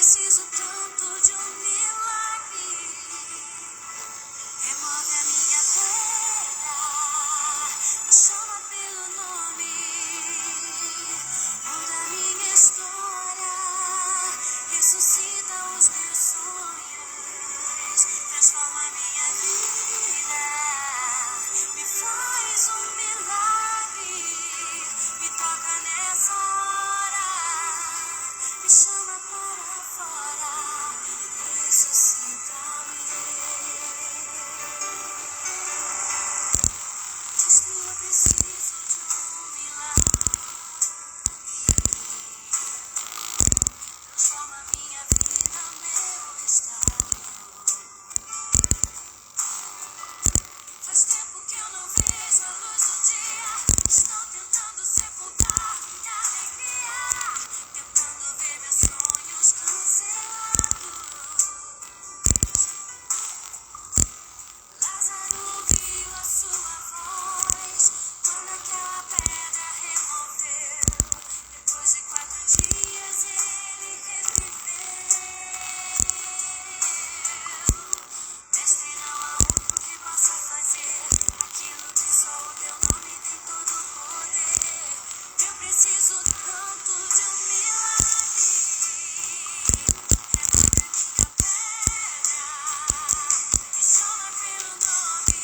preciso tanto de um milagre. Remove a minha pedra, me chama pelo nome, muda minha história, ressuscita os meus sonhos, transforma minha vida, me faz um milagre, me toca nessa hora, me chama para fora, ressuscita-me. Diz que eu preciso de um milagre, transforma minha vida, meu estado. Faz tempo que eu não vejo a luz do dia, estão tentando sepultar minha alegria, tentando ver meus sonhos cancelados. Lázaro ouviu a sua voz, quando aquela pedra removeu. Depois de 4 dias ele reviveu. Mestre, não há outro que possa fazer aquilo que só o teu nome tem todo o poder. Eu preciso tanto de um milagre. Remove a minha pedra, me chama pelo nome,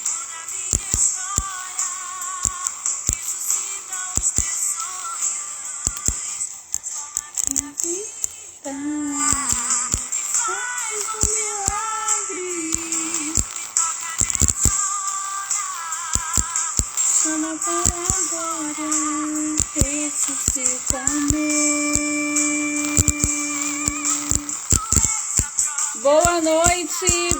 muda minha história, ressuscita os meus sonhos, transforma minha vida, me faz um milagre, me toca nessa hora, chama para agora, ressuscita-me.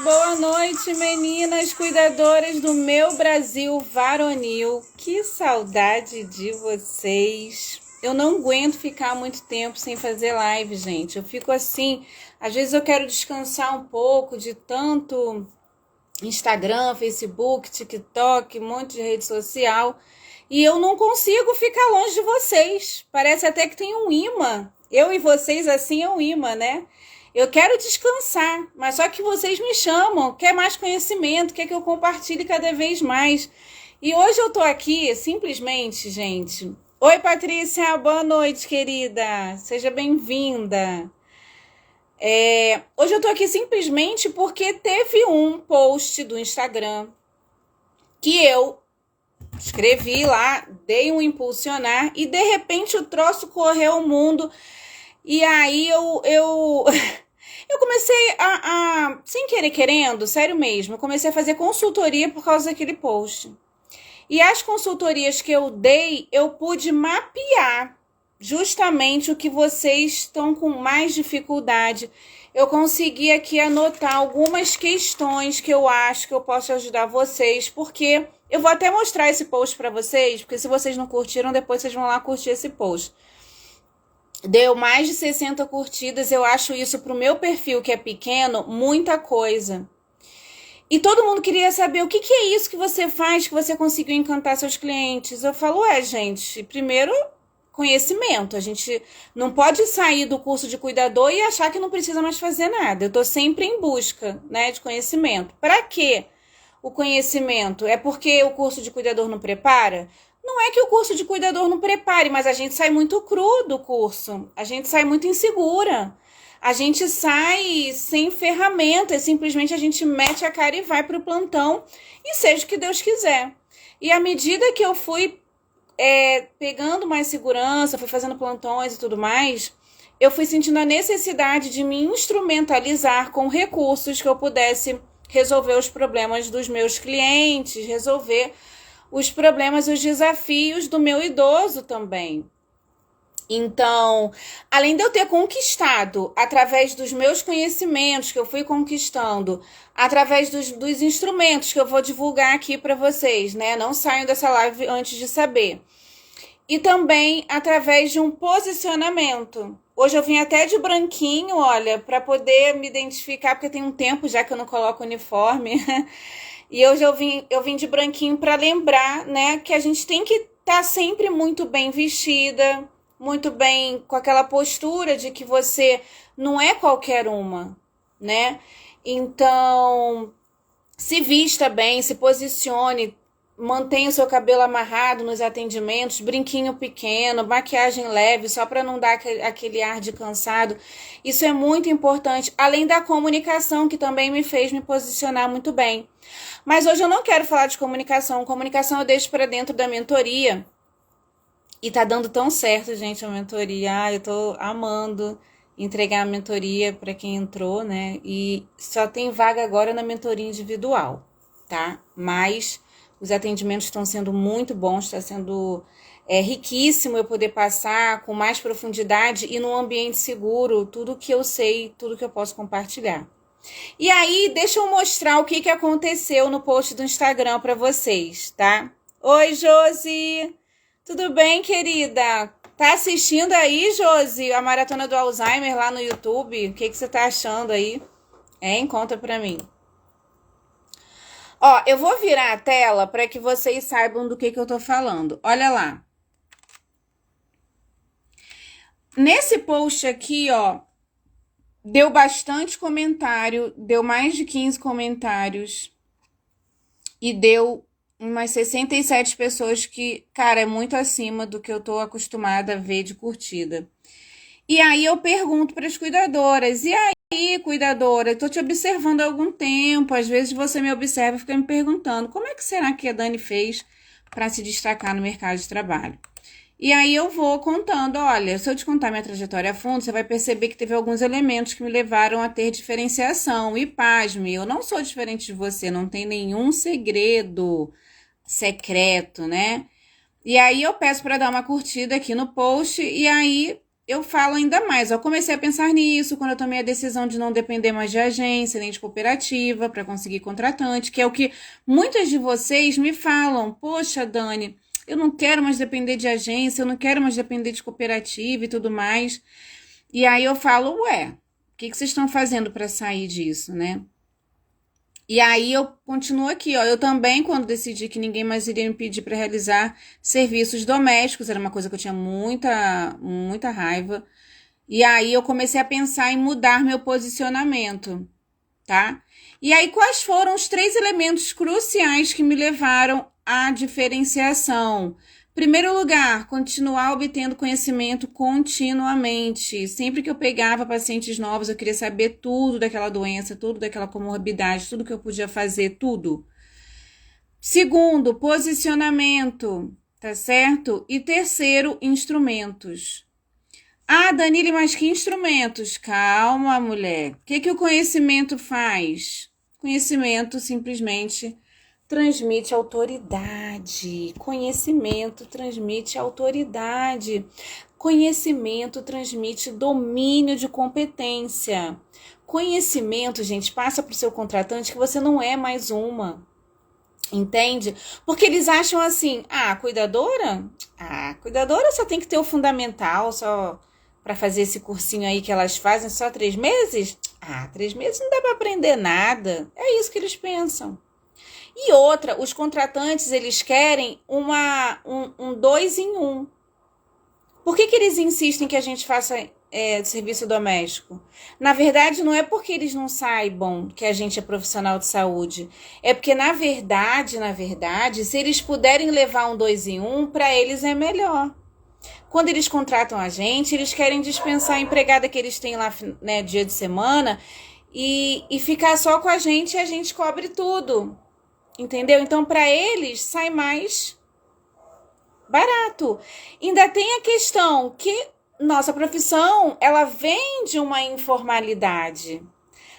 Boa noite, meninas cuidadoras do meu Brasil varonil. Que saudade de vocês. Eu não aguento ficar muito tempo sem fazer live, gente. Eu fico assim, às vezes eu quero descansar um pouco de tanto Instagram, Facebook, TikTok, um monte de rede social, e eu não consigo ficar longe de vocês. Parece até que tem um imã. Eu e vocês assim é um imã, né? Eu quero descansar, mas só que vocês me chamam, quer mais conhecimento, quer que eu compartilhe cada vez mais. E hoje eu tô aqui simplesmente, gente. Oi, Patrícia, boa noite, querida. Seja bem-vinda. Hoje eu tô aqui simplesmente porque teve um post do Instagram que eu escrevi lá, dei um impulsionar e de repente o troço correu o mundo. E aí eu comecei sem querer querendo, sério mesmo, eu comecei a fazer consultoria por causa daquele post. E as consultorias que eu dei, eu pude mapear justamente o que vocês estão com mais dificuldade. Eu consegui aqui anotar algumas questões que eu acho que eu posso ajudar vocês, porque eu vou até mostrar esse post para vocês, porque se vocês não curtiram, depois vocês vão lá curtir esse post. Deu mais de 60 curtidas, eu acho isso pro meu perfil, que é pequeno, muita coisa. E todo mundo queria saber o que é isso que você faz, que você conseguiu encantar seus clientes. Eu falo, gente, primeiro, conhecimento. A gente não pode sair do curso de cuidador e achar que não precisa mais fazer nada. Eu tô sempre em busca, né, de conhecimento. Para quê o conhecimento? É porque o curso de cuidador não prepara? Não é que o curso de cuidador não prepare, mas a gente sai muito cru do curso. A gente sai muito insegura. A gente sai sem ferramentas, simplesmente a gente mete a cara e vai para o plantão e seja o que Deus quiser. E à medida que eu fui pegando mais segurança, fui fazendo plantões e tudo mais, eu fui sentindo a necessidade de me instrumentalizar com recursos que eu pudesse resolver os problemas dos meus clientes, resolver os problemas, os desafios do meu idoso também. Então, além de eu ter conquistado através dos meus conhecimentos que eu fui conquistando, através dos instrumentos que eu vou divulgar aqui para vocês, né? Não saiam dessa live antes de saber. E também através de um posicionamento. Hoje eu vim até de branquinho, olha, para poder me identificar, porque tem um tempo já que eu não coloco uniforme. E hoje eu vim de branquinho para lembrar, né, que a gente tem que estar sempre muito bem vestida, muito bem com aquela postura de que você não é qualquer uma, né? Então, se vista bem, se posicione, mantenha o seu cabelo amarrado nos atendimentos, brinquinho pequeno, maquiagem leve, só para não dar aquele ar de cansado. Isso é muito importante, além da comunicação, que também me fez me posicionar muito bem. Mas hoje eu não quero falar de comunicação. Comunicação eu deixo para dentro da mentoria. E tá dando tão certo, gente, a mentoria. Eu tô amando entregar a mentoria para quem entrou, né? E só tem vaga agora na mentoria individual, tá? Mas os atendimentos estão sendo muito bons, está sendo riquíssimo eu poder passar com mais profundidade e num ambiente seguro, tudo que eu sei, tudo que eu posso compartilhar. E aí, deixa eu mostrar o que aconteceu no post do Instagram para vocês, tá? Oi, Josi! Tudo bem, querida? Tá assistindo aí, Josi, a Maratona do Alzheimer lá no YouTube? O que você tá achando aí? Conta pra mim. Ó, eu vou virar a tela para que vocês saibam do que eu tô falando. Olha lá. Nesse post aqui, ó, deu bastante comentário, deu mais de 15 comentários e deu umas 67 pessoas que, cara, é muito acima do que eu tô acostumada a ver de curtida. E aí eu pergunto para as cuidadoras, e aí, cuidadora, eu tô te observando há algum tempo, às vezes você me observa e fica me perguntando, como é que será que a Dani fez para se destacar no mercado de trabalho? E aí eu vou contando, olha, se eu te contar minha trajetória a fundo, você vai perceber que teve alguns elementos que me levaram a ter diferenciação. E pasme, eu não sou diferente de você, não tem nenhum segredo secreto, né? E aí eu peço para dar uma curtida aqui no post e aí eu falo ainda mais. Eu comecei a pensar nisso quando eu tomei a decisão de não depender mais de agência nem de cooperativa para conseguir contratante, que é o que muitas de vocês me falam. Poxa, Dani, eu não quero mais depender de agência, eu não quero mais depender de cooperativa e tudo mais. E aí eu falo, ué, o que vocês estão fazendo para sair disso, né? E aí eu continuo aqui, ó. Eu também, quando decidi que ninguém mais iria me pedir para realizar serviços domésticos, era uma coisa que eu tinha muita raiva. E aí eu comecei a pensar em mudar meu posicionamento, tá? E aí quais foram os 3 elementos cruciais que me levaram à diferenciação? Primeiro lugar, continuar obtendo conhecimento continuamente. Sempre que eu pegava pacientes novos, eu queria saber tudo daquela doença, tudo daquela comorbidade, tudo que eu podia fazer, tudo. Segundo, posicionamento, tá certo? E terceiro, instrumentos. Ah, Danile, mas que instrumentos? Calma, mulher. O que o conhecimento faz? Conhecimento simplesmente transmite autoridade. Conhecimento transmite autoridade. Conhecimento transmite domínio de competência. Conhecimento, gente, passa para o seu contratante que você não é mais uma. Entende? Porque eles acham assim, cuidadora? Cuidadora só tem que ter o fundamental, só para fazer esse cursinho aí que elas fazem, só 3 meses? 3 meses não dá para aprender nada. É isso que eles pensam. E outra, os contratantes, eles querem um 2 em 1. Por que eles insistem que a gente faça serviço doméstico? Na verdade, não é porque eles não saibam que a gente é profissional de saúde. É porque, na verdade, se eles puderem levar um 2 em 1, para eles é melhor. Quando eles contratam a gente, eles querem dispensar a empregada que eles têm lá, né, dia de semana e ficar só com a gente e a gente cobre tudo. Entendeu? Então, para eles, sai mais barato. Ainda tem a questão que nossa profissão, ela vem de uma informalidade.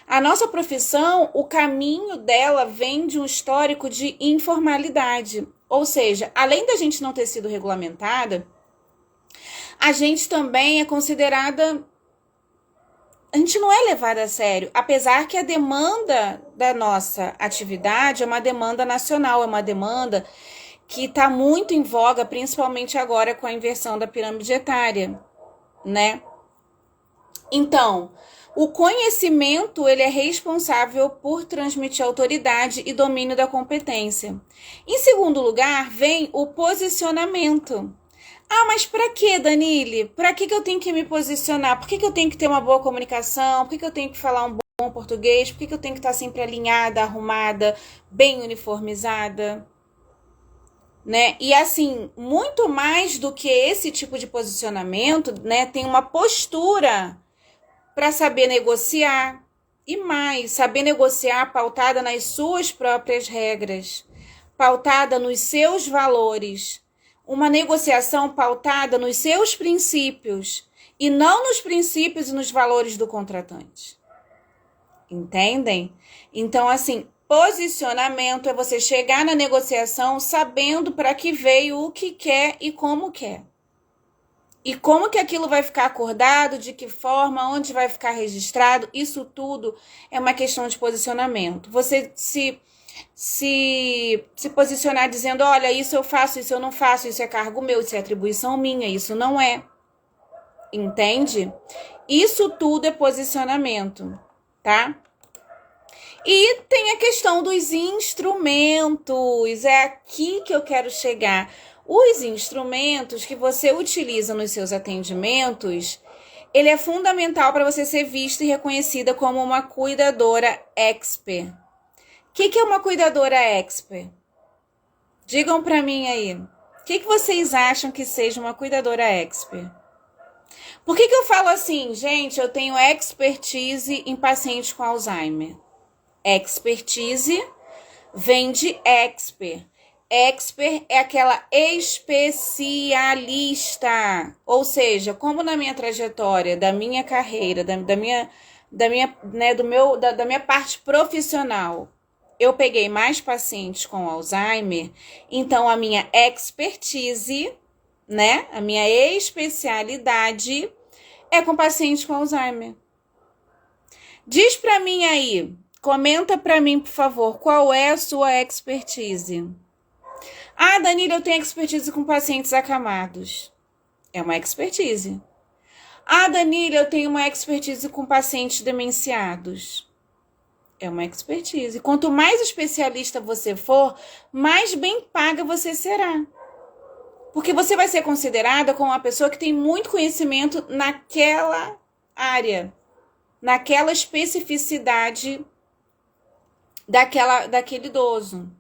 A nossa profissão, o caminho dela vem de um histórico de informalidade. Ou seja, além da gente não ter sido regulamentada, a gente também é considerada... A gente não é levada a sério, apesar que a demanda da nossa atividade é uma demanda nacional, é uma demanda que está muito em voga, principalmente agora com a inversão da pirâmide etária, né? Então, o conhecimento, ele é responsável por transmitir autoridade e domínio da competência. Em segundo lugar, vem o posicionamento. Ah, mas pra quê, Danile? Pra que eu tenho que me posicionar? Por que eu tenho que ter uma boa comunicação? Por que eu tenho que falar um bom português? Por que eu tenho que estar sempre alinhada, arrumada, bem uniformizada? Né? E assim, muito mais do que esse tipo de posicionamento, né, tem uma postura para saber negociar e mais, saber negociar pautada nas suas próprias regras, pautada nos seus valores, uma negociação pautada nos seus princípios e não nos princípios e nos valores do contratante. Entendem? Então, assim, posicionamento é você chegar na negociação sabendo para que veio, o que quer e como quer. E como que aquilo vai ficar acordado, de que forma, onde vai ficar registrado, isso tudo é uma questão de posicionamento. Você se posicionar dizendo, olha, isso eu faço, isso eu não faço, isso é cargo meu, isso é atribuição minha, isso não é. Entende? Isso tudo é posicionamento, tá? E tem a questão dos instrumentos, é aqui que eu quero chegar. Os instrumentos que você utiliza nos seus atendimentos, ele é fundamental para você ser vista e reconhecida como uma cuidadora expert. O que é uma cuidadora expert? Digam para mim aí. O que vocês acham que seja uma cuidadora expert? Por que eu falo assim, gente, eu tenho expertise em pacientes com Alzheimer? Expertise vem de expert. Expert é aquela especialista. Ou seja, como na minha trajetória, da minha carreira, da minha parte profissional, eu peguei mais pacientes com Alzheimer, então a minha expertise, né, a minha especialidade é com pacientes com Alzheimer. Diz pra mim aí, comenta pra mim, por favor, qual é a sua expertise? Ah, Danila, eu tenho expertise com pacientes acamados. É uma expertise. Ah, Danila, eu tenho uma expertise com pacientes demenciados. É uma expertise. Quanto mais especialista você for, mais bem paga você será. Porque você vai ser considerada como uma pessoa que tem muito conhecimento naquela área, naquela especificidade daquele idoso.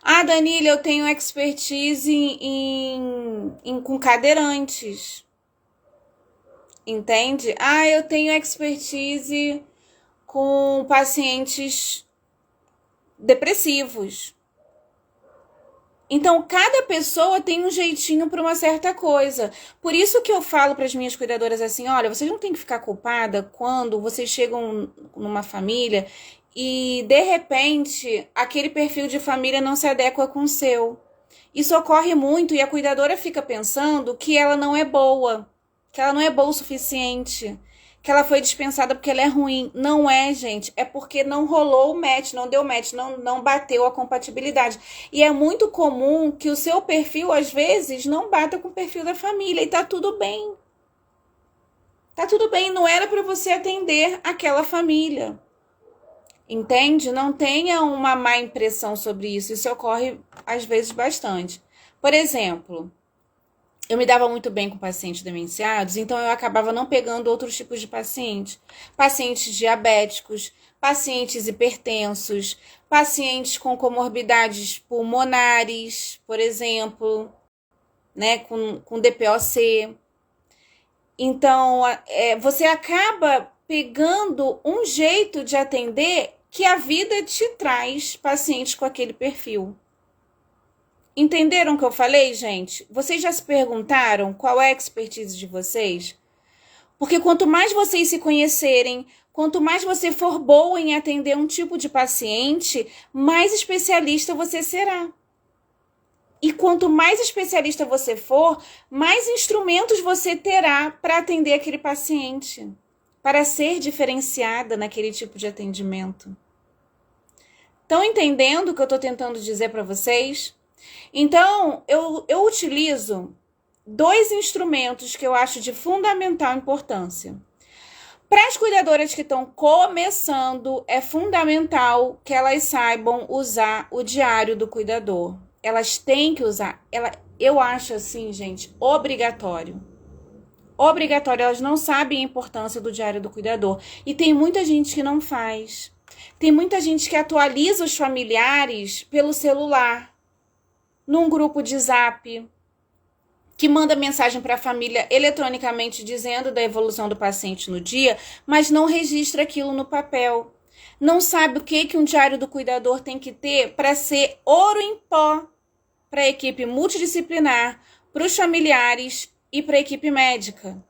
Ah, Danila, eu tenho expertise com cadeirantes. Entende? Ah, eu tenho expertise com pacientes depressivos. Então, cada pessoa tem um jeitinho para uma certa coisa. Por isso que eu falo para as minhas cuidadoras assim, olha, vocês não têm que ficar culpada quando vocês chegam numa família e, de repente, aquele perfil de família não se adequa com o seu. Isso ocorre muito e a cuidadora fica pensando que ela não é boa, que ela não é boa o suficiente, que ela foi dispensada porque ela é ruim. Não é, gente. É porque não rolou o match, não deu match, não bateu a compatibilidade. E é muito comum que o seu perfil, às vezes, não bata com o perfil da família. E tá tudo bem. Tá tudo bem, não era para você atender aquela família. Entende? Não tenha uma má impressão sobre isso. Isso ocorre, às vezes, bastante. Por exemplo, eu me dava muito bem com pacientes demenciados, então eu acabava não pegando outros tipos de pacientes. Pacientes diabéticos, pacientes hipertensos, pacientes com comorbidades pulmonares, por exemplo, né, com DPOC. Então, você acaba pegando um jeito de atender que a vida te traz pacientes com aquele perfil. Entenderam o que eu falei, gente? Vocês já se perguntaram qual é a expertise de vocês? Porque quanto mais vocês se conhecerem, quanto mais você for boa em atender um tipo de paciente, mais especialista você será. E quanto mais especialista você for, mais instrumentos você terá para atender aquele paciente, para ser diferenciada naquele tipo de atendimento. Estão entendendo o que eu estou tentando dizer para vocês? Então, eu utilizo 2 instrumentos que eu acho de fundamental importância. Para as cuidadoras que estão começando, é fundamental que elas saibam usar o diário do cuidador. Elas têm que usar. eu acho assim, gente, obrigatório. Obrigatório, elas não sabem a importância do diário do cuidador. E tem muita gente que não faz. Tem muita gente que atualiza os familiares pelo celular, num grupo de zap, que manda mensagem para a família eletronicamente dizendo da evolução do paciente no dia, mas não registra aquilo no papel. Não sabe o que um diário do cuidador tem que ter para ser ouro em pó para a equipe multidisciplinar, para os familiares e para a equipe médica.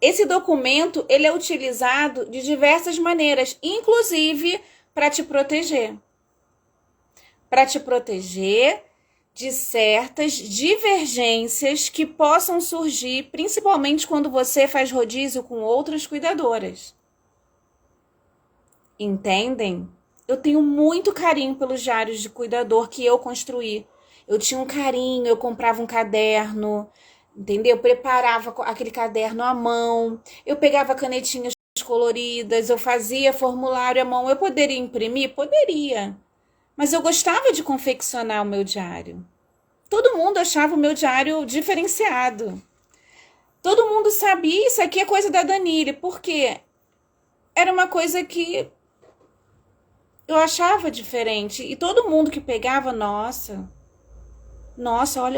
Esse documento ele é utilizado de diversas maneiras, inclusive para te proteger. Para te proteger de certas divergências que possam surgir, principalmente quando você faz rodízio com outras cuidadoras. Entendem? Eu tenho muito carinho pelos diários de cuidador que eu construí. Eu tinha um carinho, eu comprava um caderno, entendeu? Eu preparava aquele caderno à mão, eu pegava canetinhas coloridas, eu fazia formulário à mão. Eu poderia imprimir? Poderia. Mas eu gostava de confeccionar o meu diário. Todo mundo achava o meu diário diferenciado. Todo mundo sabia, isso aqui é coisa da Danile, porque era uma coisa que eu achava diferente. E todo mundo que pegava, nossa,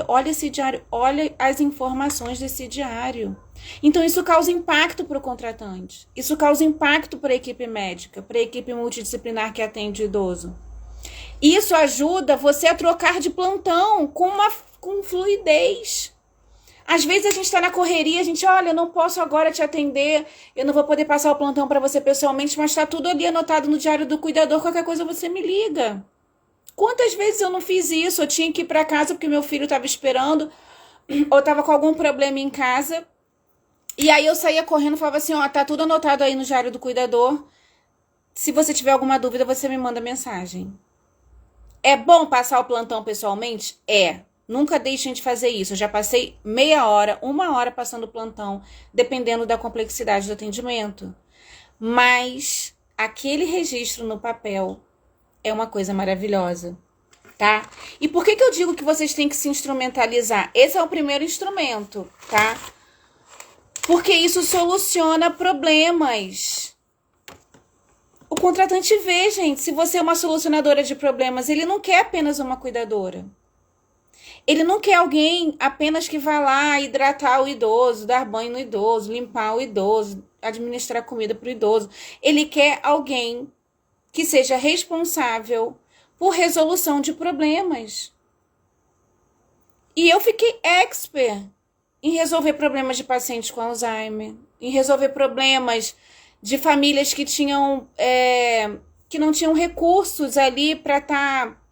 olha esse diário, olha as informações desse diário. Então isso causa impacto para o contratante. Isso causa impacto para a equipe médica, para a equipe multidisciplinar que atende o idoso. Isso ajuda você a trocar de plantão com fluidez. Às vezes a gente está na correria, a gente, olha, eu não posso agora te atender, eu não vou poder passar o plantão para você pessoalmente, mas está tudo ali anotado no diário do cuidador, qualquer coisa você me liga. Quantas vezes eu não fiz isso? Eu tinha que ir para casa porque meu filho estava esperando, ou estava com algum problema em casa, e aí eu saía correndo e falava assim, ó, tá tudo anotado aí no diário do cuidador, se você tiver alguma dúvida, você me manda mensagem. É bom passar o plantão pessoalmente? É. Nunca deixem de fazer isso. Eu já passei meia hora, 1 hora passando o plantão, dependendo da complexidade do atendimento. Mas aquele registro no papel é uma coisa maravilhosa, tá? E por que eu digo que vocês têm que se instrumentalizar? Esse é o primeiro instrumento, tá? Porque isso soluciona problemas. O contratante vê, gente, se você é uma solucionadora de problemas, ele não quer apenas uma cuidadora. Ele não quer alguém apenas que vá lá hidratar o idoso, dar banho no idoso, limpar o idoso, administrar comida para o idoso. Ele quer alguém que seja responsável por resolução de problemas. E eu fiquei expert em resolver problemas de pacientes com Alzheimer, em resolver problemas de famílias que que não tinham recursos ali para estar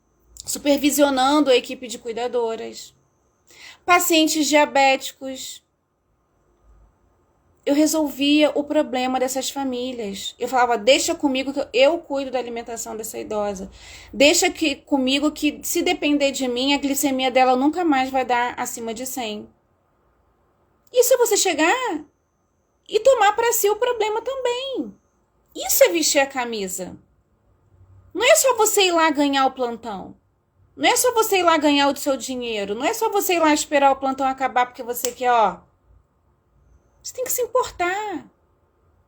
supervisionando a equipe de cuidadoras. Pacientes diabéticos. Eu resolvia o problema dessas famílias. Eu falava, deixa comigo que eu cuido da alimentação dessa idosa. Deixa comigo que, se depender de mim, a glicemia dela nunca mais vai dar acima de 100. Isso é você chegar e tomar para si o problema também. Isso é vestir a camisa. Não é só você ir lá ganhar o plantão. Não é só você ir lá ganhar o seu dinheiro. Não é só você ir lá esperar o plantão acabar porque você quer, ó. Você tem que se importar.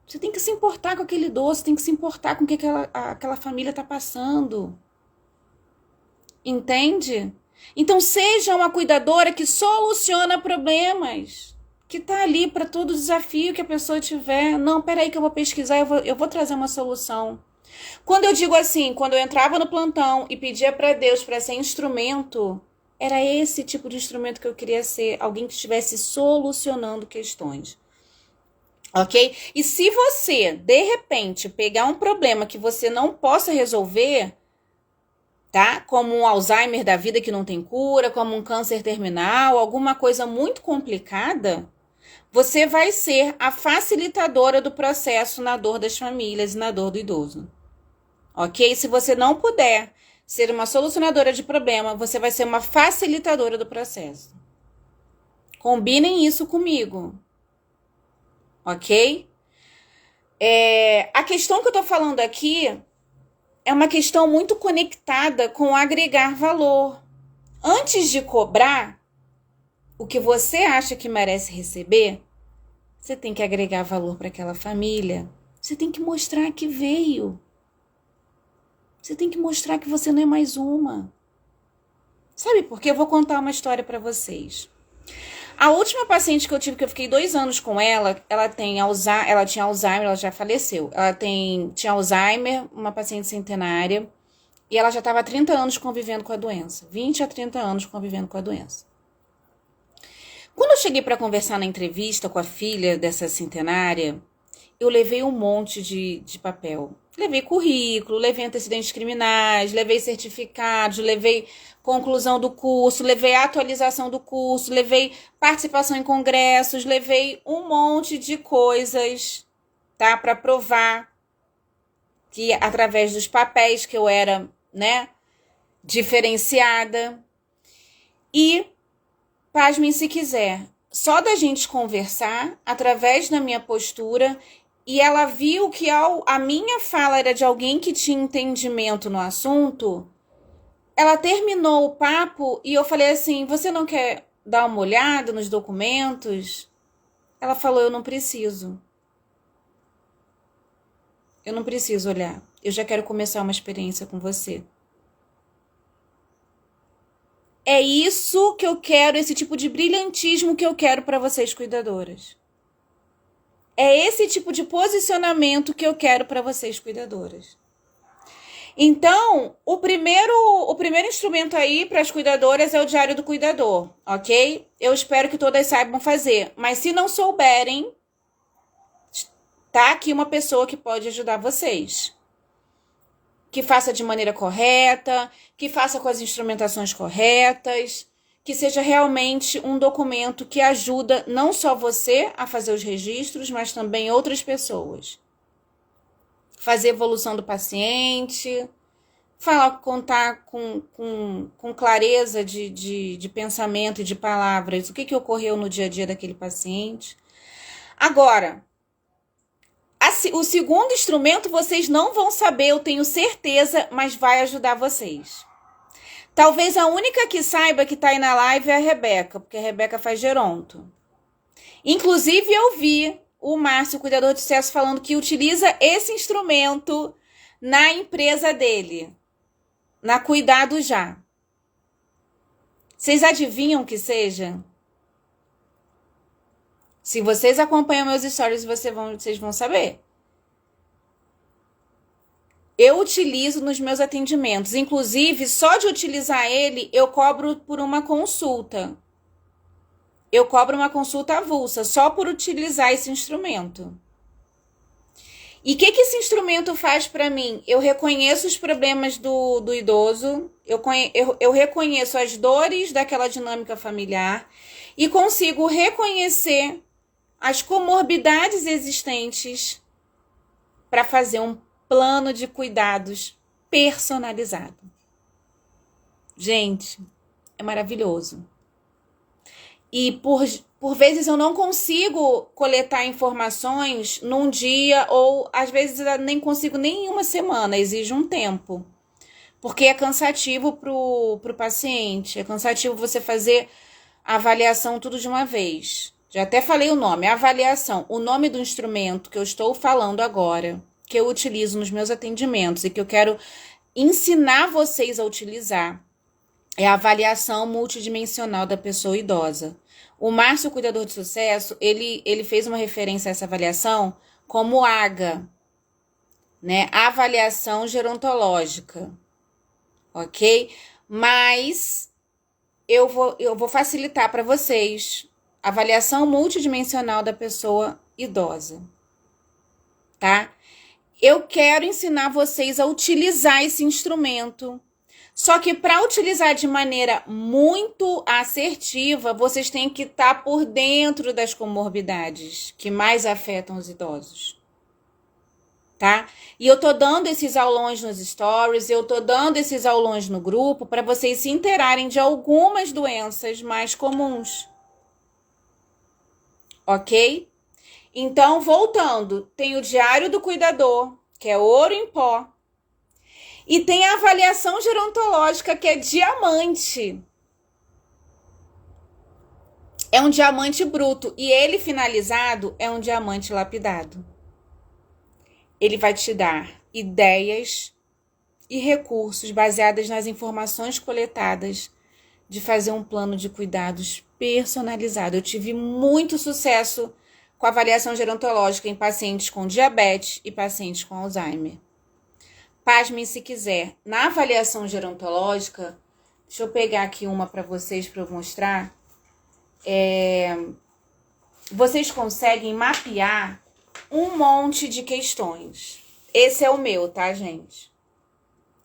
Você tem que se importar com aquele idoso, tem que se importar com o que aquela família está passando. Entende? Então seja uma cuidadora que soluciona problemas. Que tá ali para todo desafio que a pessoa tiver. Não, peraí que eu vou pesquisar, eu vou trazer uma solução. Quando eu digo assim, quando eu entrava no plantão e pedia para Deus para ser instrumento, era esse tipo de instrumento que eu queria ser, alguém que estivesse solucionando questões. Ok? E se você, de repente, pegar um problema que você não possa resolver, tá? Como um Alzheimer da vida que não tem cura, como um câncer terminal, alguma coisa muito complicada, você vai ser a facilitadora do processo na dor das famílias e na dor do idoso. Ok? Se você não puder ser uma solucionadora de problema, você vai ser uma facilitadora do processo. Combinem isso comigo. Ok? A questão que eu tô falando aqui é uma questão muito conectada com agregar valor. Antes de cobrar o que você acha que merece receber, você tem que agregar valor para aquela família. Você tem que mostrar que veio. Você tem que mostrar que você não é mais uma. Sabe por quê? Eu vou contar uma história para vocês. A última paciente que eu tive, que eu fiquei 2 anos com ela, ela tinha Alzheimer, ela já faleceu. Tinha Alzheimer, uma paciente centenária, e ela já estava há 30 anos convivendo com a doença. 20 a 30 anos convivendo com a doença. Quando eu cheguei para conversar na entrevista com a filha dessa centenária, eu levei um monte de papel. Levei currículo, levei antecedentes criminais, levei certificados, levei conclusão do curso, levei atualização do curso, levei participação em congressos, levei um monte de coisas, tá? Para provar que através dos papéis que eu era, né, diferenciada. E, pasmem se quiser, só da gente conversar, através da minha postura, e ela viu que a minha fala era de alguém que tinha entendimento no assunto, ela terminou o papo e eu falei assim, você não quer dar uma olhada nos documentos? Ela falou, eu não preciso. Eu não preciso olhar. Eu já quero começar uma experiência com você. É isso que eu quero, esse tipo de brilhantismo que eu quero para vocês, cuidadoras. É esse tipo de posicionamento que eu quero para vocês, cuidadoras. Então, o primeiro instrumento aí para as cuidadoras é o Diário do Cuidador, ok? Eu espero que todas saibam fazer, mas se não souberem, tá aqui uma pessoa que pode ajudar vocês. Que faça de maneira correta, que faça com as instrumentações corretas, que seja realmente um documento que ajuda não só você a fazer os registros, mas também outras pessoas. Fazer evolução do paciente, contar com clareza de pensamento e de palavras, o que ocorreu no dia a dia daquele paciente. Agora, o segundo instrumento vocês não vão saber, eu tenho certeza, mas vai ajudar vocês. Talvez a única que saiba que está aí na live é a Rebeca, porque a Rebeca faz geronto. Inclusive, eu vi o Márcio, cuidador de sucesso, falando que utiliza esse instrumento na empresa dele, na Cuidado Já. Vocês adivinham que seja? Se vocês acompanham meus stories, vocês vão saber. Eu utilizo nos meus atendimentos. Inclusive, só de utilizar ele, eu cobro por uma consulta. Eu cobro uma consulta avulsa, só por utilizar esse instrumento. E o que esse instrumento faz para mim? Eu reconheço os problemas do idoso, eu reconheço as dores daquela dinâmica familiar e consigo reconhecer as comorbidades existentes para fazer um plano de cuidados personalizado. Gente, é maravilhoso. E por vezes eu não consigo coletar informações num dia ou às vezes eu nem consigo nem em uma semana, exige um tempo. Porque é cansativo pro paciente, é cansativo você fazer a avaliação tudo de uma vez. Já até falei o nome, avaliação. O nome do instrumento que eu estou falando agora, que eu utilizo nos meus atendimentos e que eu quero ensinar vocês a utilizar, é a avaliação multidimensional da pessoa idosa. O Márcio, cuidador de sucesso, ele fez uma referência a essa avaliação como AGA, né? Avaliação gerontológica, ok? Mas eu vou facilitar para vocês. Avaliação multidimensional da pessoa idosa, tá? Eu quero ensinar vocês a utilizar esse instrumento. Só que para utilizar de maneira muito assertiva, vocês têm que estar por dentro das comorbidades que mais afetam os idosos, tá? E eu tô dando esses aulões nos stories, eu tô dando esses aulões no grupo para vocês se inteirarem de algumas doenças mais comuns. Ok? Então, voltando, tem o Diário do Cuidador, que é ouro em pó. E tem a avaliação gerontológica, que é diamante. é um diamante bruto e ele finalizado é um diamante lapidado. Ele vai te dar ideias e recursos baseados nas informações coletadas de fazer um plano de cuidados personalizado. Eu tive muito sucesso com a avaliação gerontológica em pacientes com diabetes e pacientes com Alzheimer. Pasmem se quiser. Na avaliação gerontológica, deixa eu pegar aqui uma para vocês para eu mostrar. Vocês conseguem mapear um monte de questões. Esse é o meu, tá, gente?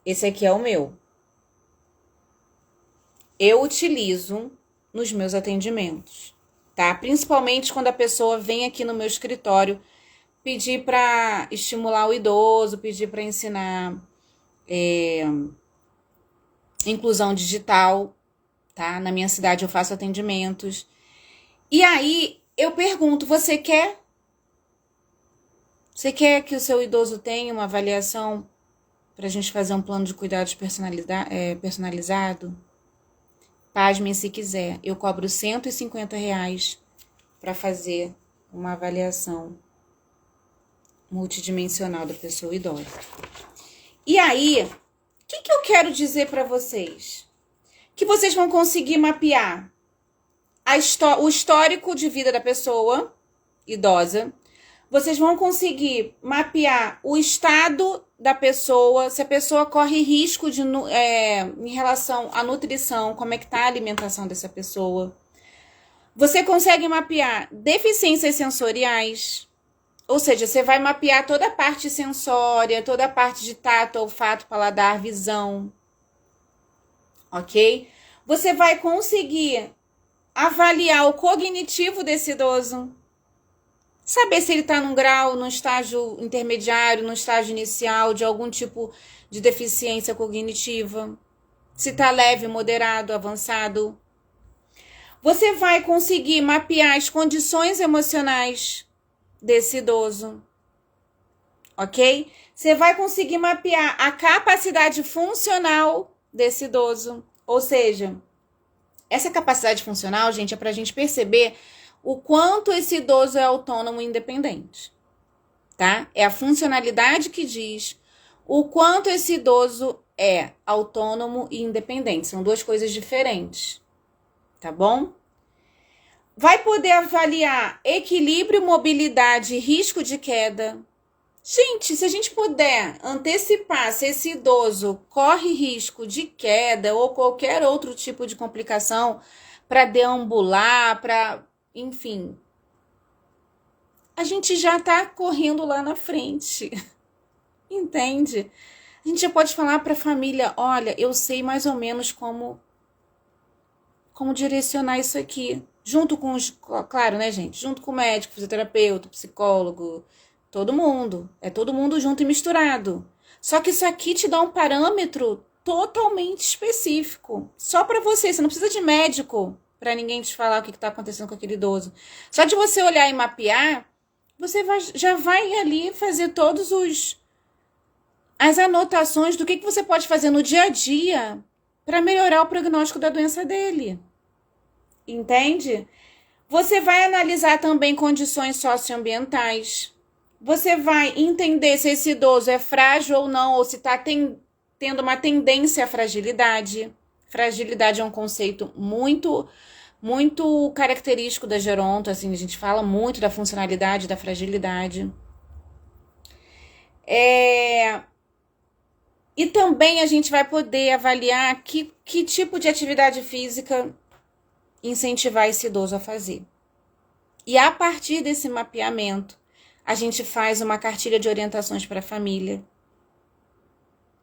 Esse aqui é o meu. Eu utilizo nos meus atendimentos, tá? Principalmente quando a pessoa vem aqui no meu escritório pedir para estimular o idoso, pedir para ensinar inclusão digital, tá? Na minha cidade eu faço atendimentos. E aí eu pergunto, você quer? Você quer que o seu idoso tenha uma avaliação para a gente fazer um plano de cuidados personalizado? Pasmem se quiser. Eu cobro R$150 para fazer uma avaliação multidimensional da pessoa idosa. E aí, o que eu quero dizer para vocês? Que vocês vão conseguir mapear o histórico de vida da pessoa idosa. Vocês vão conseguir mapear o estado da pessoa, se a pessoa corre risco em relação à nutrição, como é que tá a alimentação dessa pessoa. Você consegue mapear deficiências sensoriais, ou seja, você vai mapear toda a parte sensória, toda a parte de tato, olfato, paladar, visão, ok? Você vai conseguir avaliar o cognitivo desse idoso, saber se ele está num grau, num estágio intermediário, num estágio inicial de algum tipo de deficiência cognitiva, se está leve, moderado, avançado. Você vai conseguir mapear as condições emocionais desse idoso, ok? Você vai conseguir mapear a capacidade funcional desse idoso, ou seja, essa capacidade funcional, gente, é para a gente perceber o quanto esse idoso é autônomo e independente, tá? É a funcionalidade que diz o quanto esse idoso é autônomo e independente. São duas coisas diferentes, tá bom? Vai poder avaliar equilíbrio, mobilidade e risco de queda. Gente, se a gente puder antecipar se esse idoso corre risco de queda ou qualquer outro tipo de complicação para deambular, enfim, a gente já tá correndo lá na frente, entende? A gente já pode falar para a família, olha, eu sei mais ou menos como direcionar isso aqui, junto com claro, né, gente? Junto com o médico, fisioterapeuta, psicólogo, todo mundo. É todo mundo junto e misturado. Só que isso aqui te dá um parâmetro totalmente específico, só para você. Você não precisa de médico para ninguém te falar o que está acontecendo com aquele idoso. Só de você olhar e mapear, você já vai ali fazer as anotações do que você pode fazer no dia a dia para melhorar o prognóstico da doença dele. Entende? Você vai analisar também condições socioambientais. Você vai entender se esse idoso é frágil ou não, ou se está tendo uma tendência à fragilidade. Fragilidade é um conceito muito característico da geronto, assim, a gente fala muito da funcionalidade, da fragilidade. E também a gente vai poder avaliar que tipo de atividade física incentivar esse idoso a fazer. E a partir desse mapeamento, a gente faz uma cartilha de orientações para a família.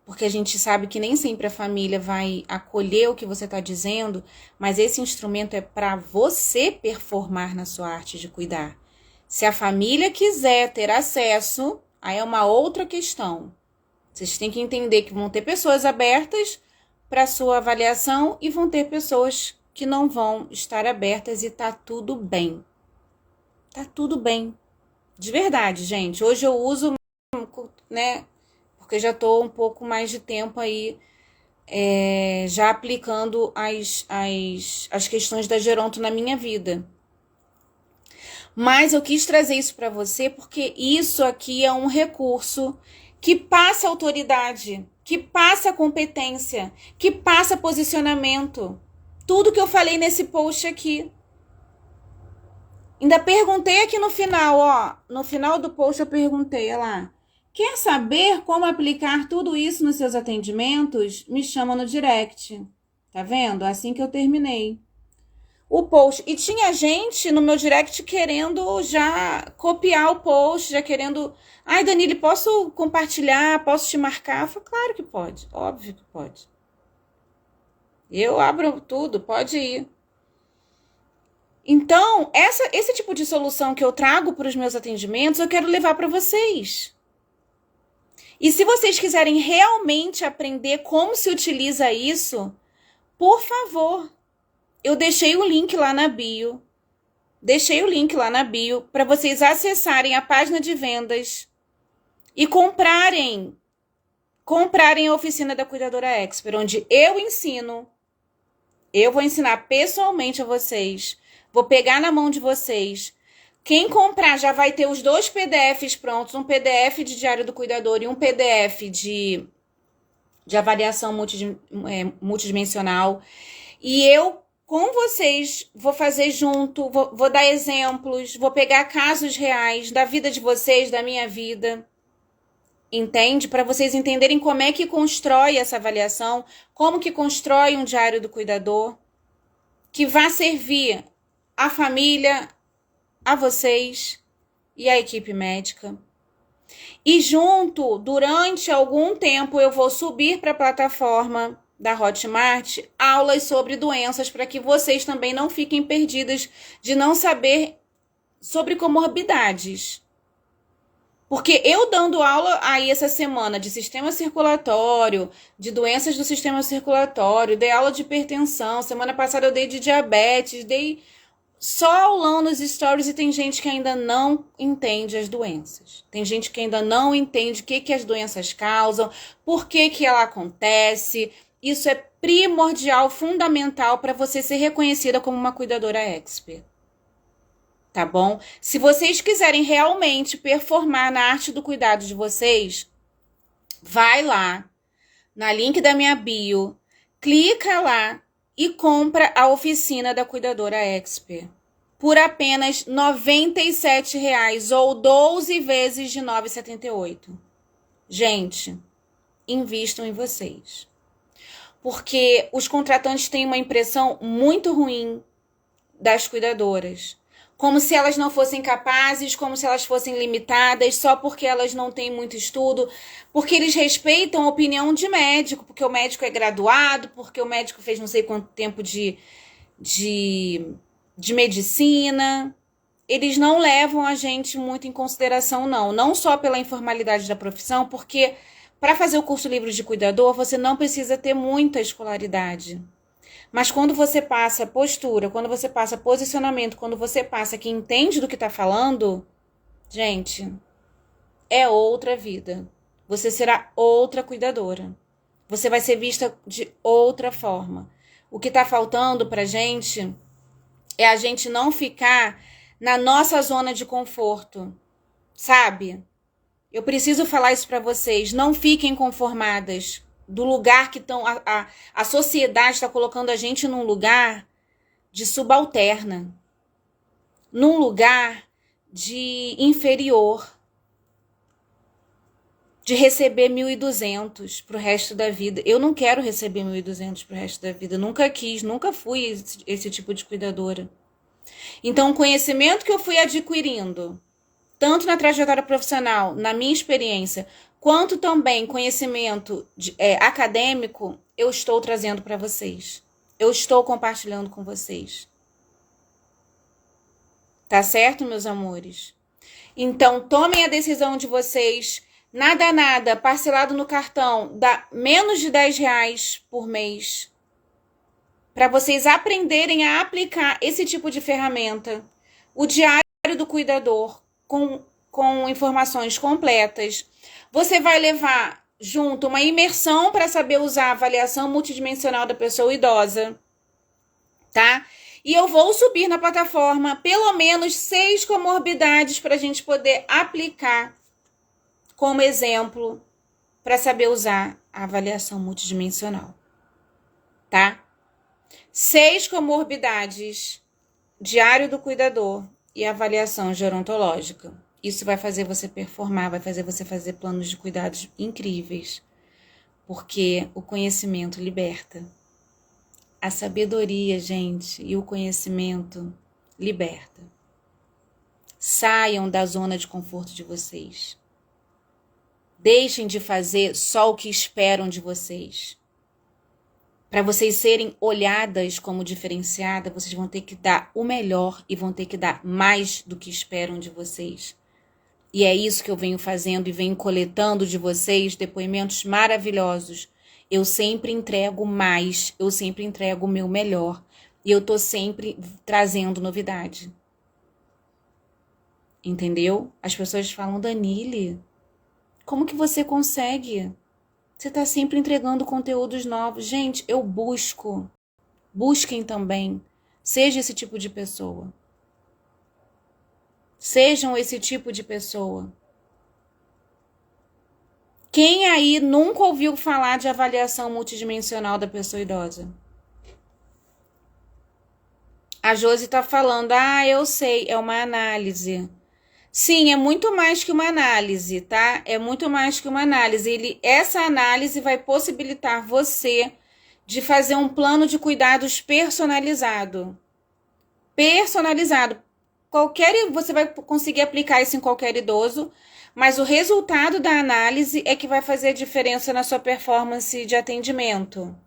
Porque a gente sabe que nem sempre a família vai acolher o que você está dizendo, mas esse instrumento é para você performar na sua arte de cuidar. Se a família quiser ter acesso, aí é uma outra questão. Vocês têm que entender que vão ter pessoas abertas para a sua avaliação e vão ter pessoas que não vão estar abertas e tá tudo bem. Tá tudo bem. De verdade, gente. Hoje eu uso, né, porque já tô um pouco mais de tempo aí já aplicando as questões da geronto na minha vida. Mas eu quis trazer isso para você porque isso aqui é um recurso que passa autoridade, que passa competência, que passa posicionamento. Tudo que eu falei nesse post aqui. Ainda perguntei aqui no final, ó. No final do post eu perguntei, olha lá. Quer saber como aplicar tudo isso nos seus atendimentos? Me chama no direct. Tá vendo? Assim que eu terminei o post. E tinha gente no meu direct querendo já copiar o post, já querendo... Ai, Danile, posso compartilhar? Posso te marcar? Eu falei, claro que pode. Óbvio que pode. Eu abro tudo, pode ir. Então, esse tipo de solução que eu trago para os meus atendimentos, eu quero levar para vocês. E se vocês quiserem realmente aprender como se utiliza isso, por favor, eu deixei o link lá na bio. Deixei o link lá na bio para vocês acessarem a página de vendas e comprarem a oficina da Cuidadora Expert, onde eu ensino. Eu vou ensinar pessoalmente a vocês. Vou pegar na mão de vocês. Quem comprar já vai ter os 2 PDFs prontos, um PDF de Diário do Cuidador e um PDF de avaliação multidimensional. E eu, com vocês, vou fazer junto, vou dar exemplos, vou pegar casos reais da vida de vocês, da minha vida. Entende? Para vocês entenderem como é que constrói essa avaliação, como que constrói um Diário do Cuidador, que vai servir a família, a vocês e a equipe médica. E junto, durante algum tempo, eu vou subir para a plataforma da Hotmart aulas sobre doenças para que vocês também não fiquem perdidas de não saber sobre comorbidades. Porque eu dando aula aí essa semana de sistema circulatório, de doenças do sistema circulatório, dei aula de hipertensão, semana passada eu dei de diabetes, dei só aulão nos stories e tem gente que ainda não entende as doenças. Tem gente que ainda não entende o que as doenças causam, por que ela acontece. Isso é primordial, fundamental para você ser reconhecida como uma cuidadora expert. Tá bom? Se vocês quiserem realmente performar na arte do cuidado de vocês, vai lá, na link da minha bio, clica lá e compra a oficina da Cuidadora Expert por apenas R$ 97,00 ou 12 vezes de R$ 9,78. Gente, invistam em vocês. Porque os contratantes têm uma impressão muito ruim das cuidadoras. Como se elas não fossem capazes, como se elas fossem limitadas, só porque elas não têm muito estudo, porque eles respeitam a opinião de médico, porque o médico é graduado, porque o médico fez não sei quanto tempo de medicina. Eles não levam a gente muito em consideração, não. Não só pela informalidade da profissão, porque para fazer o curso livre de cuidador, você não precisa ter muita escolaridade. Mas quando você passa postura, quando você passa posicionamento, quando você passa que entende do que está falando, gente, é outra vida. Você será outra cuidadora. Você vai ser vista de outra forma. O que está faltando pra gente é a gente não ficar na nossa zona de conforto, sabe? Eu preciso falar isso para vocês. Não fiquem conformadas do lugar que estão... A sociedade está colocando a gente num lugar de subalterna. Num lugar de inferior. De receber 1.200 pro resto da vida. Eu não quero receber 1.200 pro resto da vida. Nunca quis, nunca fui esse tipo de cuidadora. Então, o conhecimento que eu fui adquirindo, tanto na trajetória profissional, na minha experiência, quanto também conhecimento acadêmico, eu estou trazendo para vocês. Eu estou compartilhando com vocês. Tá certo, meus amores? Então, tomem a decisão de vocês. Nada, parcelado no cartão, dá menos de R$10 por mês. Para vocês aprenderem a aplicar esse tipo de ferramenta. O Diário do Cuidador, com informações completas. Você vai levar junto uma imersão para saber usar a avaliação multidimensional da pessoa idosa, tá? E eu vou subir na plataforma pelo menos 6 comorbidades para a gente poder aplicar como exemplo para saber usar a avaliação multidimensional, tá? 6 comorbidades, diário do cuidador e avaliação gerontológica. Isso vai fazer você performar, vai fazer você fazer planos de cuidados incríveis, porque o conhecimento liberta. A sabedoria, gente, e o conhecimento liberta. Saiam da zona de conforto de vocês. Deixem de fazer só o que esperam de vocês. Para vocês serem olhadas como diferenciada, vocês vão ter que dar o melhor e vão ter que dar mais do que esperam de vocês. E é isso que eu venho fazendo e venho coletando de vocês depoimentos maravilhosos. Eu sempre entrego mais, eu sempre entrego o meu melhor. E eu tô sempre trazendo novidade. Entendeu? As pessoas falam, Danile, como que você consegue? Você tá sempre entregando conteúdos novos. Gente, eu busco. Busquem também. Seja esse tipo de pessoa. Sejam esse tipo de pessoa. Quem aí nunca ouviu falar de avaliação multidimensional da pessoa idosa? A Josi tá falando, eu sei, é uma análise. Sim, é muito mais que uma análise, tá? É muito mais que uma análise. Essa análise vai possibilitar você de fazer um plano de cuidados personalizado. Personalizado. Você vai conseguir aplicar isso em qualquer idoso, mas o resultado da análise é que vai fazer a diferença na sua performance de atendimento.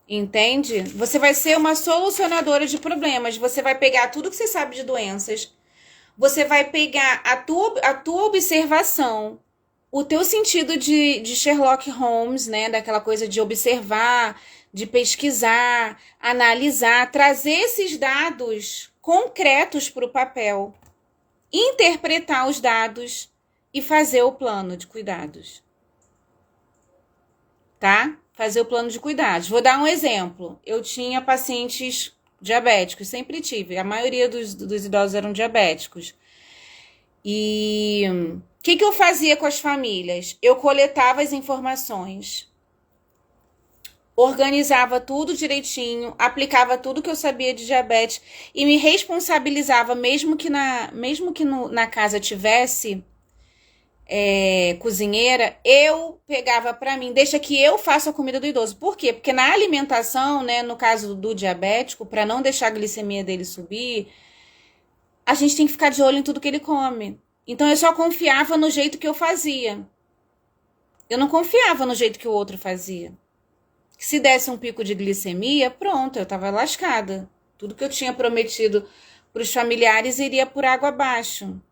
Entende? Você vai ser uma solucionadora de problemas. Você vai pegar tudo que você sabe de doenças. Você vai pegar a tua observação, o teu sentido de Sherlock Holmes, né? Daquela coisa de observar, de pesquisar, analisar, trazer esses dados concretos para o papel, interpretar os dados e fazer o plano de cuidados. Tá? Fazer o plano de cuidados. Vou dar um exemplo. Eu tinha pacientes diabéticos, sempre tive. A maioria dos idosos eram diabéticos. E o que eu fazia com as famílias? Eu coletava as informações, organizava tudo direitinho, aplicava tudo que eu sabia de diabetes e me responsabilizava, mesmo que na casa tivesse cozinheira, eu pegava para mim, deixa que eu faça a comida do idoso. Por quê? Porque na alimentação, né, no caso do diabético, para não deixar a glicemia dele subir, a gente tem que ficar de olho em tudo que ele come. Então eu só confiava no jeito que eu fazia. Eu não confiava no jeito que o outro fazia. Se desse um pico de glicemia, pronto, eu estava lascada. Tudo que eu tinha prometido para os familiares iria por água abaixo,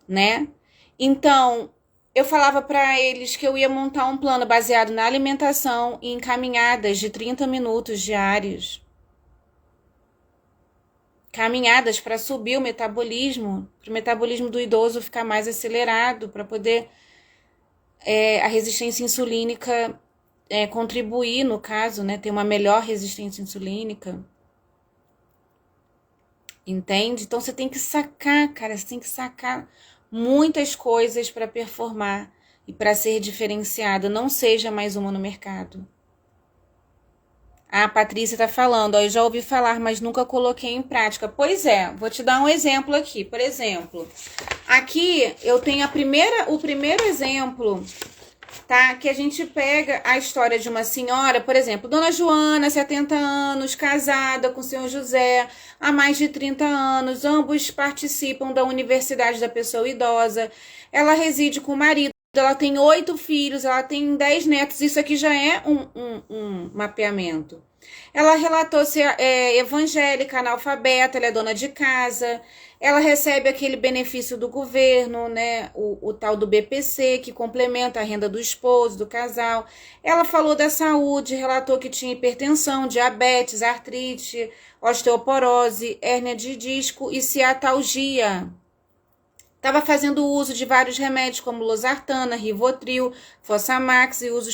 né? Então, eu falava para eles que eu ia montar um plano baseado na alimentação e em caminhadas de 30 minutos diários. Caminhadas para subir o metabolismo, para o metabolismo do idoso ficar mais acelerado, para poder a resistência insulínica contribuir, no caso, né, ter uma melhor resistência insulínica. Entende? Então você tem que sacar, cara, você tem que sacar muitas coisas para performar e para ser diferenciada. Não seja mais uma no mercado. A Patrícia tá falando, eu já ouvi falar, mas nunca coloquei em prática. Pois é, vou te dar um exemplo aqui. Por exemplo, aqui eu tenho o primeiro exemplo, tá? Que a gente pega a história de uma senhora, por exemplo, Dona Joana, 70 anos, casada com o senhor José há mais de 30 anos. Ambos participam da Universidade da Pessoa Idosa. Ela reside com o marido. Ela tem 8 filhos, ela tem 10 netos, isso aqui já é um mapeamento. Ela relatou ser evangélica, analfabeta, ela é dona de casa, ela recebe aquele benefício do governo, né, o tal do BPC, que complementa a renda do esposo, do casal. Ela falou da saúde, relatou que tinha hipertensão, diabetes, artrite, osteoporose, hérnia de disco e ciatalgia. Estava fazendo uso de vários remédios como losartana, Rivotril, Fosamax e uso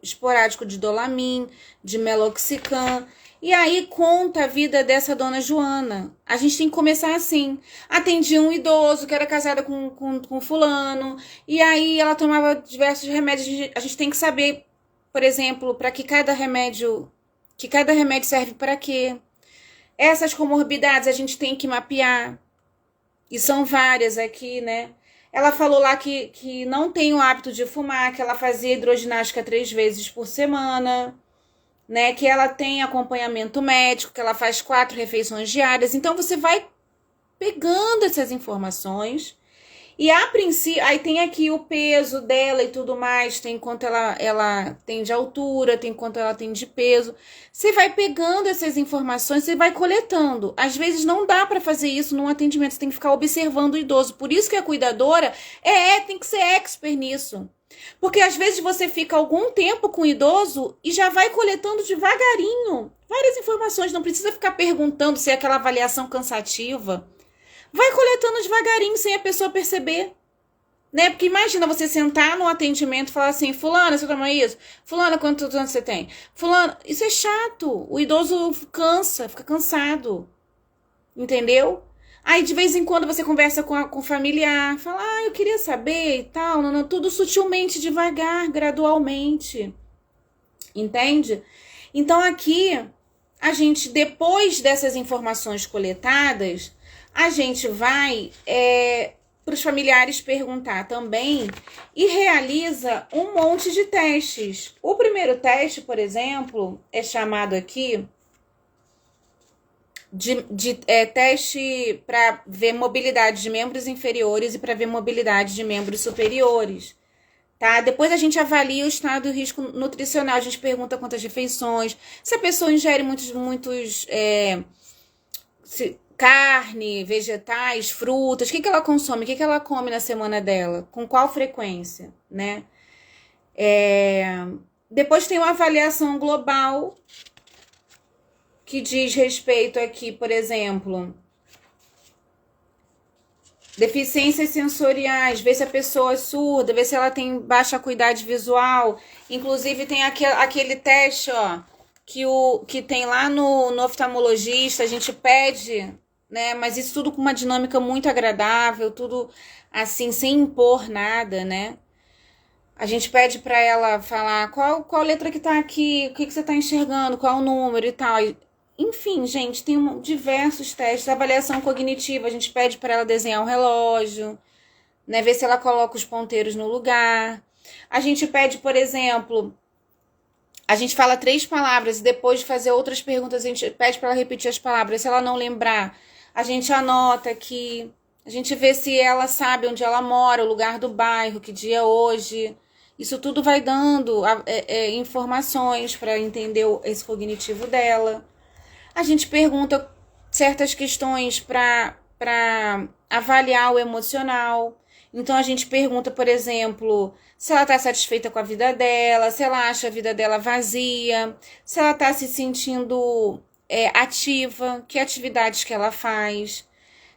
esporádico de Dolamin, de Meloxicam. E aí conta a vida dessa dona Joana. A gente tem que começar assim. Atendia um idoso que era casada com fulano, e aí ela tomava diversos remédios. A gente tem que saber, por exemplo, para que cada remédio serve para quê. Essas comorbidades a gente tem que mapear. E são várias aqui, né? Ela falou lá que não tem o hábito de fumar, que ela fazia hidroginástica 3 vezes por semana, né? Que ela tem acompanhamento médico, que ela faz 4 refeições diárias. Então, você vai pegando essas informações. E a princípio, aí tem aqui o peso dela e tudo mais, tem quanto ela tem de altura, tem quanto ela tem de peso. Você vai pegando essas informações, você vai coletando. Às vezes não dá para fazer isso num atendimento, você tem que ficar observando o idoso. Por isso que a cuidadora tem que ser expert nisso. Porque às vezes você fica algum tempo com o idoso e já vai coletando devagarinho várias informações. Não precisa ficar perguntando se é aquela avaliação cansativa. Vai coletando devagarinho sem a pessoa perceber, né? Porque imagina você sentar no atendimento e falar assim, fulana, você toma isso? Fulana, quantos anos você tem? Fulana, isso é chato. O idoso fica cansado. Entendeu? Aí de vez em quando você conversa com o familiar, fala, eu queria saber e tal, não, tudo sutilmente, devagar, gradualmente. Entende? Então aqui, a gente, depois dessas informações coletadas, a gente vai para os familiares perguntar também e realiza um monte de testes. O primeiro teste, por exemplo, é chamado aqui de teste para ver mobilidade de membros inferiores e para ver mobilidade de membros superiores. Tá? Depois a gente avalia o estado e o risco nutricional. A gente pergunta quantas refeições, se a pessoa ingere muitos carne, vegetais, frutas, o que ela consome, o que ela come na semana dela, com qual frequência, né? Depois tem uma avaliação global que diz respeito aqui, por exemplo, deficiências sensoriais, ver se a pessoa é surda, ver se ela tem baixa acuidade visual. Inclusive tem aquele teste, ó, que tem lá no oftalmologista, a gente pede, né? Mas isso tudo com uma dinâmica muito agradável, tudo assim, sem impor nada, né? A gente pede para ela falar qual letra que tá aqui, o que você tá enxergando, qual o número e tal. Enfim, gente, tem diversos testes. Avaliação cognitiva, a gente pede para ela desenhar um relógio, né? Ver se ela coloca os ponteiros no lugar. A gente pede, por exemplo, a gente fala 3 palavras e depois de fazer outras perguntas, a gente pede para ela repetir as palavras. Se ela não lembrar, a gente anota aqui. A gente vê se ela sabe onde ela mora, o lugar do bairro, que dia é hoje. Isso tudo vai dando informações para entender esse cognitivo dela. A gente pergunta certas questões para avaliar o emocional. Então, a gente pergunta, por exemplo, se ela está satisfeita com a vida dela, se ela acha a vida dela vazia, se ela está se sentindo ativa, que atividades que ela faz,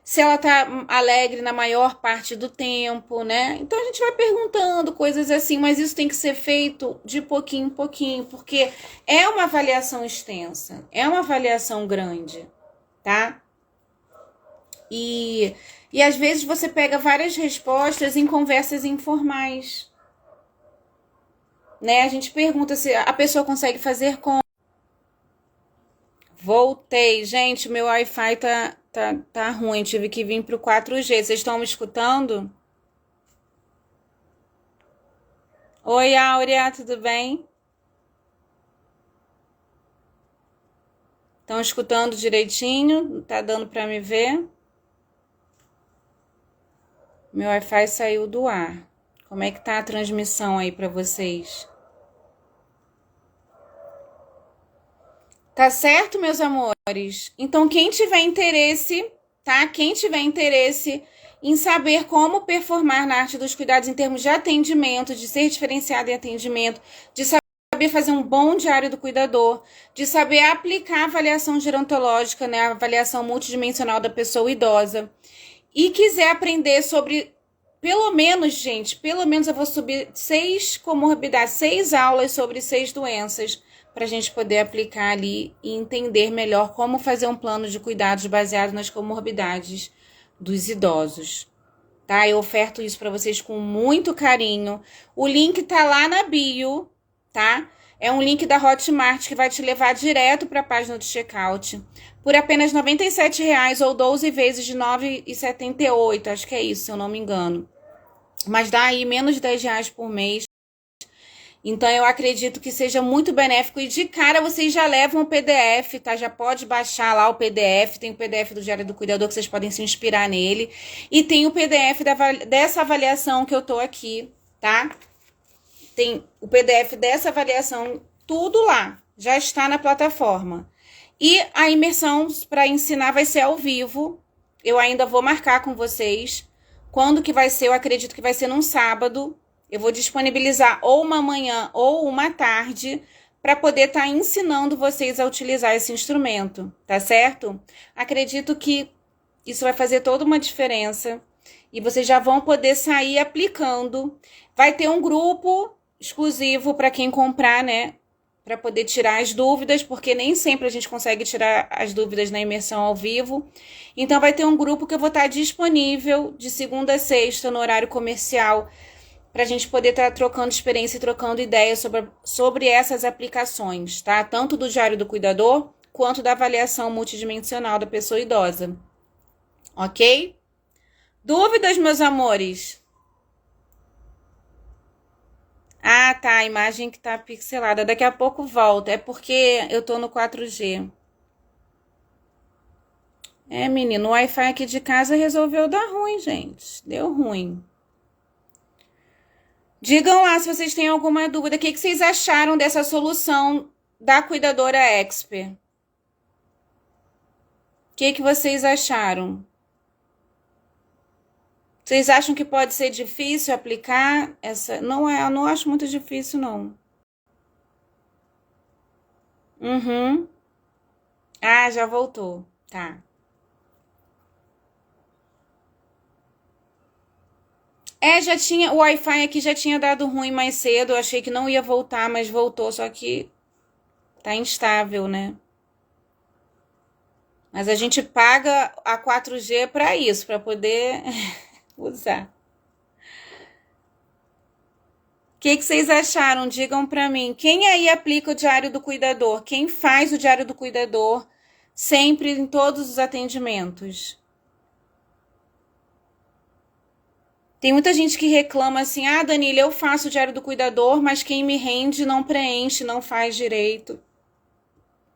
se ela está alegre na maior parte do tempo, né? Então, a gente vai perguntando coisas assim, mas isso tem que ser feito de pouquinho em pouquinho, porque é uma avaliação extensa, é uma avaliação grande, tá? E às vezes você pega várias respostas em conversas informais, né? A gente pergunta se a pessoa consegue fazer com... Voltei, gente, meu Wi-Fi tá ruim, tive que vir pro 4G. Vocês estão me escutando? Oi, Áurea, tudo bem? Estão escutando direitinho? Tá dando para me ver? Meu Wi-Fi saiu do ar. Como é que tá a transmissão aí para vocês? Tá certo, meus amores? Então, quem tiver interesse, tá? Quem tiver interesse em saber como performar na arte dos cuidados em termos de atendimento, de ser diferenciado em atendimento, de saber fazer um bom diário do cuidador, de saber aplicar a avaliação gerontológica, né? A avaliação multidimensional da pessoa idosa, e quiser aprender sobre pelo menos, gente, pelo menos eu vou subir 6 comorbidades, 6 aulas sobre 6 doenças, para a gente poder aplicar ali e entender melhor como fazer um plano de cuidados baseado nas comorbidades dos idosos. Tá? Eu oferto isso para vocês com muito carinho. O link tá lá na bio, tá? É um link da Hotmart que vai te levar direto para a página do checkout. Por apenas R$ 97,00 ou 12 vezes de R$ 9,78. Acho que é isso, se eu não me engano. Mas dá aí menos de R$ 10 por mês. Então, eu acredito que seja muito benéfico. E de cara, vocês já levam o PDF, tá? Já pode baixar lá o PDF. Tem o PDF do Diário do Cuidador, que vocês podem se inspirar nele. E tem o PDF dessa avaliação que eu tô aqui, tá? Tem o PDF dessa avaliação, tudo lá. Já está na plataforma. E a imersão para ensinar vai ser ao vivo. Eu ainda vou marcar com vocês. Quando que vai ser? Eu acredito que vai ser num sábado. Eu vou disponibilizar ou uma manhã ou uma tarde para poder estar ensinando vocês a utilizar esse instrumento, tá certo? Acredito que isso vai fazer toda uma diferença e vocês já vão poder sair aplicando. Vai ter um grupo exclusivo para quem comprar, né? Para poder tirar as dúvidas, porque nem sempre a gente consegue tirar as dúvidas na imersão ao vivo. Então, vai ter um grupo que eu vou estar disponível de segunda a sexta no horário comercial, para a gente poder estar trocando experiência e trocando ideias sobre essas aplicações, tá? Tanto do Diário do Cuidador, quanto da avaliação multidimensional da pessoa idosa. Ok? Dúvidas, meus amores? Ah, tá, a imagem que tá pixelada. Daqui a pouco volta, é porque eu tô no 4G. É, menino, o Wi-Fi aqui de casa resolveu dar ruim, gente. Deu ruim. Digam lá se vocês têm alguma dúvida. O que vocês acharam dessa solução da Cuidadora Expert? O que vocês acharam? Vocês acham que pode ser difícil aplicar essa? Não é, eu não acho muito difícil, não. Uhum. Ah, já voltou. Tá. Já tinha, o Wi-Fi aqui já tinha dado ruim mais cedo. Eu achei que não ia voltar, mas voltou, só que tá instável, né? Mas a gente paga a 4G para isso, para poder usar. O que vocês acharam? Digam para mim. Quem aí aplica o Diário do Cuidador? Quem faz o Diário do Cuidador sempre em todos os atendimentos? Tem muita gente que reclama assim: ah, Danila, eu faço o Diário do Cuidador, mas quem me rende não preenche, não faz direito.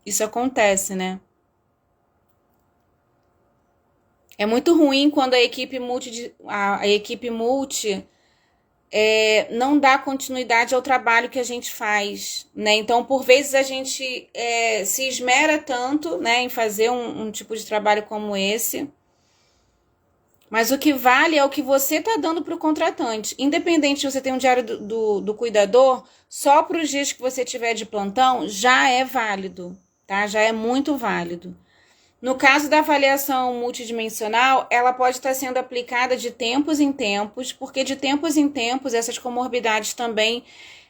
Isso acontece, né? É muito ruim quando a equipe multi não dá continuidade ao trabalho que a gente faz, né? Então, por vezes, a gente se esmera tanto, né, em fazer um tipo de trabalho como esse, mas o que vale é o que você está dando para o contratante. Independente de você ter um diário do cuidador, só para os dias que você tiver de plantão, já é válido, tá? Já é muito válido. No caso da avaliação multidimensional, ela pode estar sendo aplicada de tempos em tempos, porque de tempos em tempos essas comorbidades também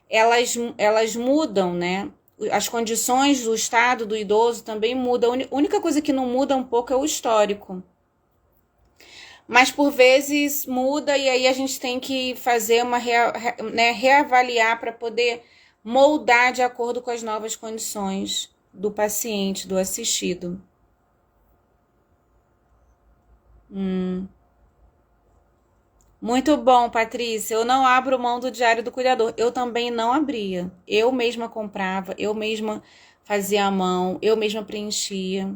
elas mudam, né? As condições do estado do idoso também mudam. A única coisa que não muda um pouco é o histórico. Mas por vezes muda e aí a gente tem que fazer uma reavaliar para poder moldar de acordo com as novas condições do paciente, do assistido. Muito bom, Patrícia. Eu não abro mão do Diário do Cuidador. Eu também não abria. Eu mesma comprava, eu mesma fazia à mão, eu mesma preenchia.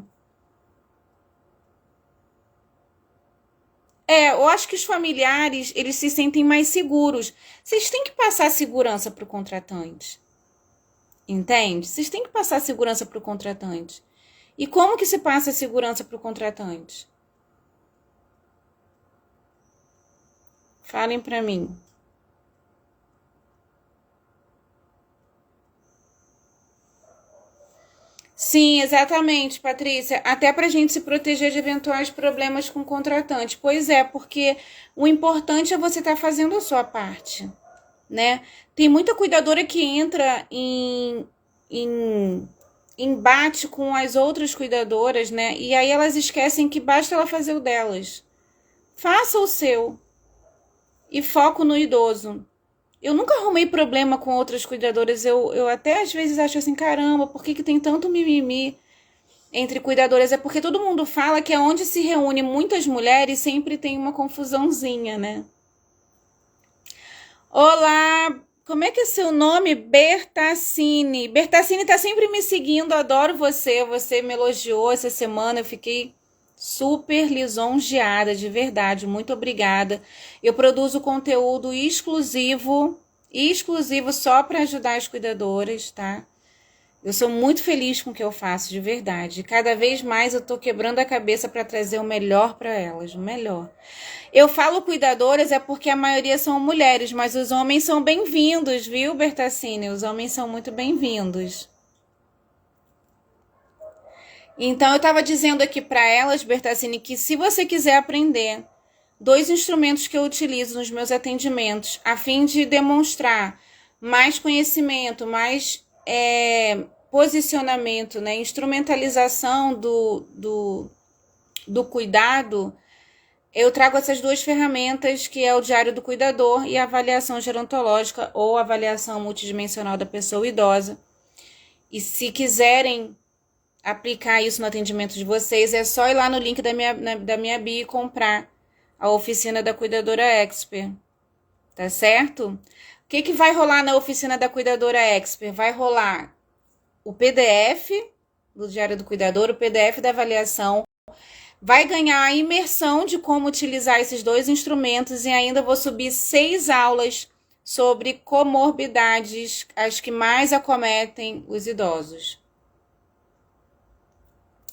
Eu acho que os familiares, eles se sentem mais seguros. Vocês têm que passar segurança para o contratante. Entende? Vocês têm que passar segurança para o contratante. E como que se passa a segurança para o contratante? Falem para mim. Sim, exatamente, Patrícia. Até para a gente se proteger de eventuais problemas com o contratante. Pois é, porque o importante é você estar fazendo a sua parte, né? Tem muita cuidadora que entra em embate com as outras cuidadoras, né? E aí elas esquecem que basta ela fazer o delas. Faça o seu e foco no idoso. Eu nunca arrumei problema com outras cuidadoras. Eu até às vezes acho assim, caramba, por que tem tanto mimimi entre cuidadoras? É porque todo mundo fala que é onde se reúne muitas mulheres sempre tem uma confusãozinha, né? Olá, como é que é seu nome? Bertassini. Bertassini tá sempre me seguindo, adoro você. Você me elogiou essa semana, eu fiquei super lisonjeada, de verdade. Muito obrigada. Eu produzo conteúdo exclusivo só para ajudar as cuidadoras, tá? Eu sou muito feliz com o que eu faço, de verdade. Cada vez mais eu tô quebrando a cabeça para trazer o melhor para elas, o melhor. Eu falo cuidadoras é porque a maioria são mulheres, mas os homens são bem-vindos, viu, Bertassini? Os homens são muito bem-vindos. Então, eu estava dizendo aqui para elas, Bertassini, que se você quiser aprender 2 instrumentos que eu utilizo nos meus atendimentos, a fim de demonstrar mais conhecimento, mais posicionamento, né, instrumentalização do cuidado, eu trago essas 2 ferramentas, que é o Diário do Cuidador e a avaliação gerontológica ou avaliação multidimensional da pessoa idosa. E se quiserem aplicar isso no atendimento de vocês, é só ir lá no link da minha bio e comprar a oficina da Cuidadora Expert, tá certo? O que vai rolar na oficina da Cuidadora Expert? Vai rolar o PDF do Diário do Cuidador, o PDF da avaliação, vai ganhar a imersão de como utilizar esses 2 instrumentos e ainda vou subir 6 aulas sobre comorbidades, as que mais acometem os idosos.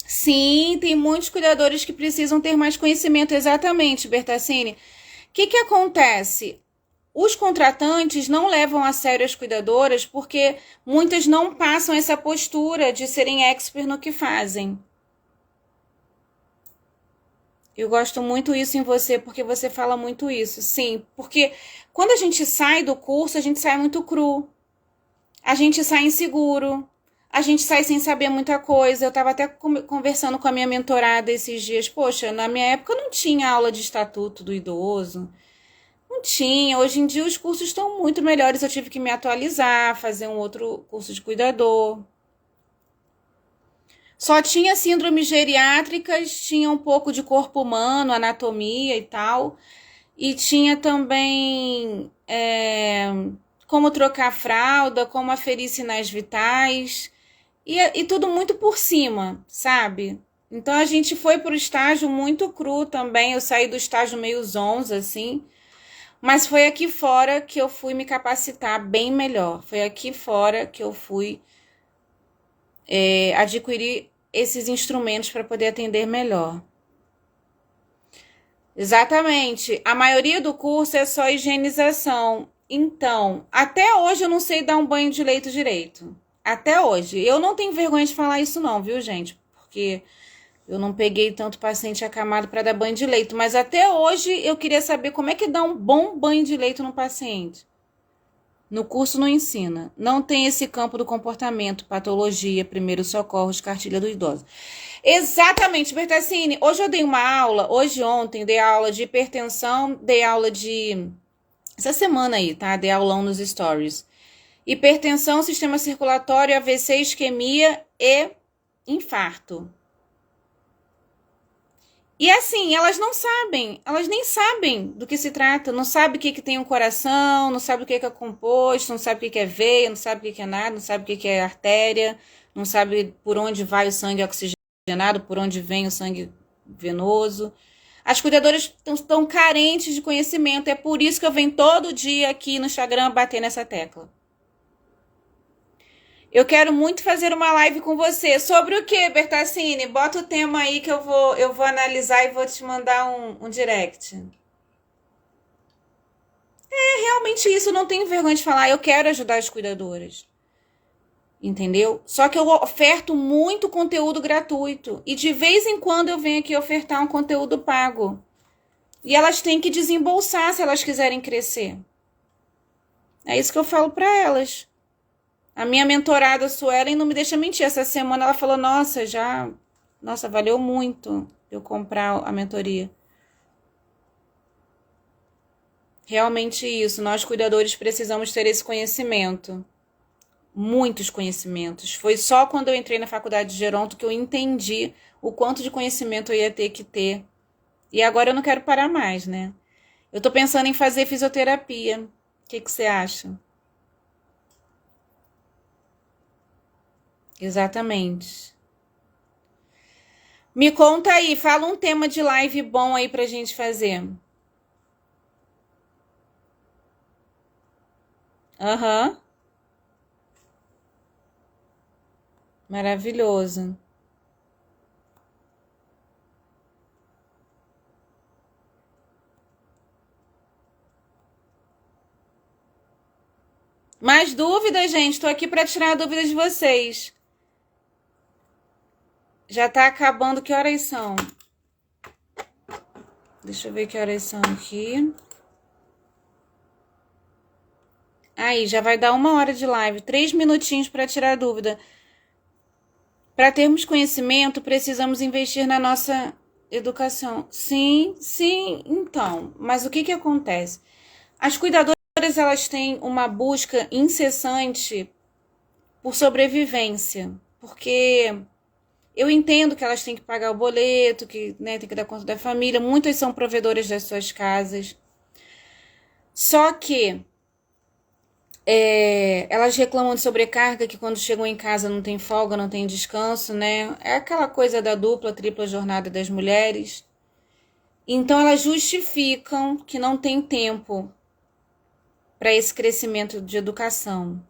Sim, tem muitos cuidadores que precisam ter mais conhecimento, exatamente, Bertassini. O que acontece? Os contratantes não levam a sério as cuidadoras porque muitas não passam essa postura de serem expert no que fazem. Eu gosto muito isso em você, porque você fala muito isso. Sim, porque quando a gente sai do curso, a gente sai muito cru. A gente sai inseguro. A gente sai sem saber muita coisa. Eu estava até conversando com a minha mentorada esses dias. Poxa, na minha época não tinha aula de estatuto do idoso. Não tinha. Hoje em dia os cursos estão muito melhores. Eu tive que me atualizar, fazer um outro curso de cuidador. Só tinha síndromes geriátricas, tinha um pouco de corpo humano, anatomia e tal. E tinha também como trocar fralda, como aferir sinais vitais. E tudo muito por cima, sabe? Então a gente foi pro estágio muito cru também. Eu saí do estágio meio zonza, assim. Mas foi aqui fora que eu fui me capacitar bem melhor. Foi aqui fora que eu fui adquirir esses instrumentos para poder atender melhor. Exatamente. A maioria do curso é só higienização. Então, até hoje eu não sei dar um banho de leito direito. Até hoje. Eu não tenho vergonha de falar isso não, viu, gente? Porque eu não peguei tanto paciente acamado para dar banho de leito. Mas até hoje eu queria saber como é que dá um bom banho de leito no paciente. No curso não ensina. Não tem esse campo do comportamento, patologia, primeiros socorros, cartilha do idoso. Exatamente, Bertassini. Hoje eu dei uma aula, ontem, dei aula de hipertensão, dei aula de... Essa semana aí, tá? Dei aulão nos stories. Hipertensão, sistema circulatório, AVC, isquemia e infarto. E assim, elas não sabem, elas nem sabem do que se trata, não sabe o que tem um coração, não sabe o que é composto, não sabe o que é veia, não sabe o que é nada, não sabe o que é artéria, não sabe por onde vai o sangue oxigenado, por onde vem o sangue venoso. As cuidadoras estão carentes de conhecimento, é por isso que eu venho todo dia aqui no Instagram bater nessa tecla. Eu quero muito fazer uma live com você. Sobre o que, Bertassini? Bota o tema aí que eu vou analisar e vou te mandar um direct. Realmente isso, não tenho vergonha de falar. Eu quero ajudar as cuidadoras. entendeu? Só que eu oferto muito conteúdo gratuito e de vez em quando eu venho aqui ofertar um conteúdo pago. E elas têm que desembolsar se elas quiserem crescer. É isso que eu falo para elas. A minha mentorada Suelen não me deixa mentir. Essa semana ela falou, nossa, valeu muito eu comprar a mentoria. Realmente isso, nós cuidadores precisamos ter esse conhecimento. Muitos conhecimentos. Foi só quando eu entrei na faculdade de Geronto que eu entendi o quanto de conhecimento eu ia ter que ter. E agora eu não quero parar mais, né? Eu tô pensando em fazer fisioterapia. O que você acha? Exatamente. Me conta aí, fala um tema de live bom aí pra gente fazer. Aham. Maravilhoso. Mais dúvidas, gente? Tô aqui pra tirar dúvidas de vocês. Já tá acabando. Que horas são? Deixa eu ver que horas são aqui. Aí, já vai dar 1 hora de live. 3 minutinhos para tirar dúvida. Para termos conhecimento, precisamos investir na nossa educação. Sim, então. Mas o que acontece? As cuidadoras, elas têm uma busca incessante por sobrevivência. Porque eu entendo que elas têm que pagar o boleto, que, né, tem que dar conta da família. Muitas são provedoras das suas casas. Só que elas reclamam de sobrecarga, que quando chegam em casa não tem folga, não tem descanso, né? É aquela coisa da dupla, tripla jornada das mulheres. Então elas justificam que não tem tempo para esse crescimento de educação.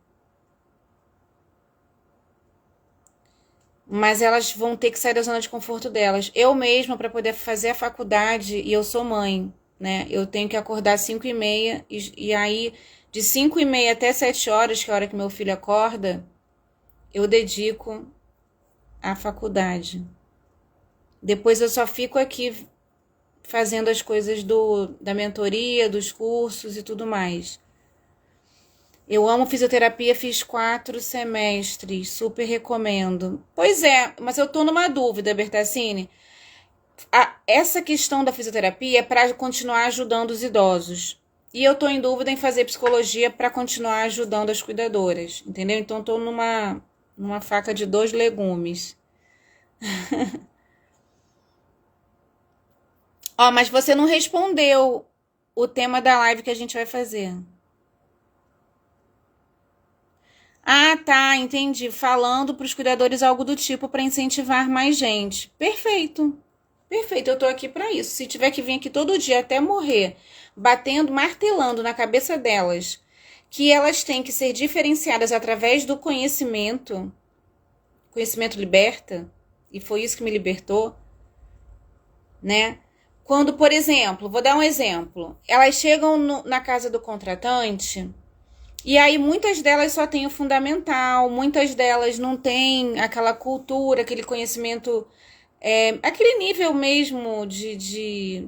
Mas elas vão ter que sair da zona de conforto delas. Eu mesma, para poder fazer a faculdade, e eu sou mãe, né? Eu tenho que acordar às 5h30 e aí de 5h30 até 7 horas, que é a hora que meu filho acorda, eu dedico à faculdade. Depois eu só fico aqui fazendo as coisas da mentoria, dos cursos e tudo mais. Eu amo fisioterapia, fiz 4 semestres, super recomendo. Pois é, mas eu tô numa dúvida, Bertassini. Essa questão da fisioterapia é para continuar ajudando os idosos. E eu tô em dúvida em fazer psicologia para continuar ajudando as cuidadoras, entendeu? Então tô numa faca de 2 legumes. Ó, mas você não respondeu o tema da live que a gente vai fazer. Ah, tá, entendi. Falando para os cuidadores algo do tipo para incentivar mais gente. Perfeito. Perfeito, eu tô aqui para isso. Se tiver que vir aqui todo dia até morrer, batendo, martelando na cabeça delas, que elas têm que ser diferenciadas através do conhecimento. Conhecimento liberta, e foi isso que me libertou, né? Quando, por exemplo, vou dar um exemplo, elas chegam na casa do contratante, e aí muitas delas só têm o fundamental, muitas delas não têm aquela cultura, aquele conhecimento, aquele nível mesmo de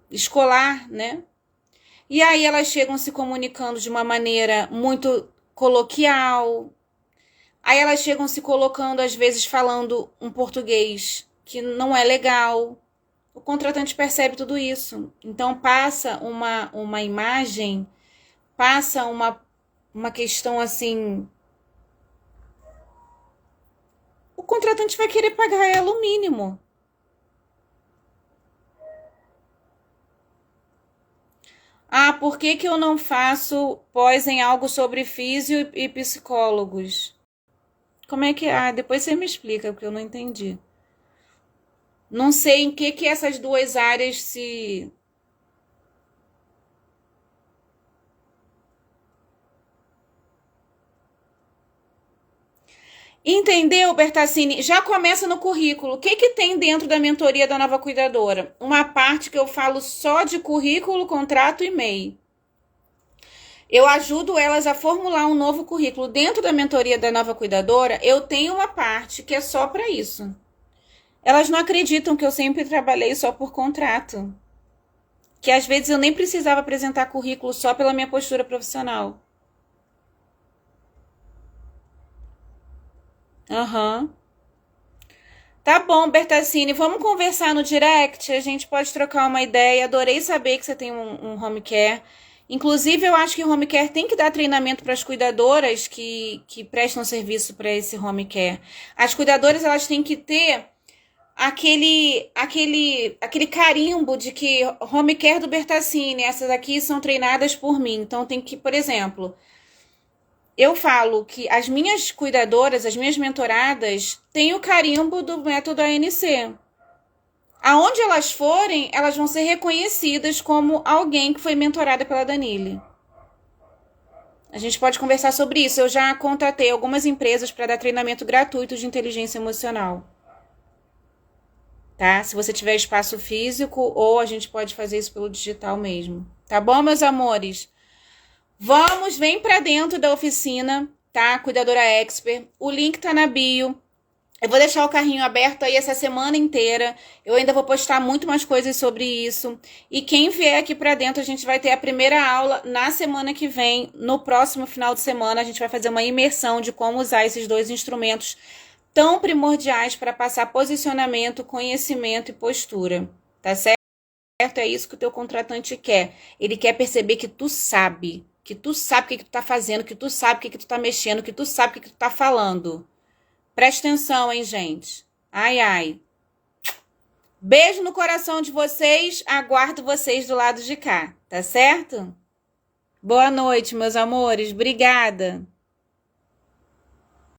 escolar, né? E aí elas chegam se comunicando de uma maneira muito coloquial, aí elas chegam se colocando, às vezes, falando um português que não é legal. O contratante percebe tudo isso. Então passa uma imagem, passa uma questão assim. O contratante vai querer pagar ela o mínimo. Ah, por que eu não faço pós em algo sobre físio e psicólogos? Como é que é? Ah, depois você me explica, porque eu não entendi. Não sei em que essas duas áreas se... Entendeu, Bertassini? Já começa no currículo. O que tem dentro da mentoria da nova cuidadora? Uma parte que eu falo só de currículo, contrato e MEI. Eu ajudo elas a formular um novo currículo. Dentro da mentoria da nova cuidadora, eu tenho uma parte que é só para isso. Elas não acreditam que eu sempre trabalhei só por contrato. Que às vezes eu nem precisava apresentar currículo só pela minha postura profissional. Aham. Tá bom, Bertassini, vamos conversar no direct? A gente pode trocar uma ideia. Adorei saber que você tem um home care. Inclusive, eu acho que o home care tem que dar treinamento para as cuidadoras que prestam serviço para esse home care. As cuidadoras, elas têm que ter aquele carimbo de que home care do Bertassini, essas aqui são treinadas por mim. Então, tem que, por exemplo, eu falo que as minhas cuidadoras, as minhas mentoradas, têm o carimbo do método ANC. Aonde elas forem, elas vão ser reconhecidas como alguém que foi mentorada pela Danile. A gente pode conversar sobre isso. Eu já contratei algumas empresas para dar treinamento gratuito de inteligência emocional. Tá? Se você tiver espaço físico, ou a gente pode fazer isso pelo digital mesmo. Tá bom, meus amores? Vamos, vem pra dentro da oficina, tá? Cuidadora Expert. O link tá na bio. Eu vou deixar o carrinho aberto aí essa semana inteira. Eu ainda vou postar muito mais coisas sobre isso. E quem vier aqui pra dentro, a gente vai ter a primeira aula na semana que vem. No próximo final de semana, a gente vai fazer uma imersão de como usar esses dois instrumentos tão primordiais para passar posicionamento, conhecimento e postura. Tá certo? É isso que o teu contratante quer. Ele quer perceber que tu sabe. Que tu sabe o que tu tá fazendo, que tu sabe o que tu tá mexendo, que tu sabe o que tu tá falando. Presta atenção, hein, gente? Ai, ai. Beijo no coração de vocês. Aguardo vocês do lado de cá, tá certo? Boa noite, meus amores. Obrigada.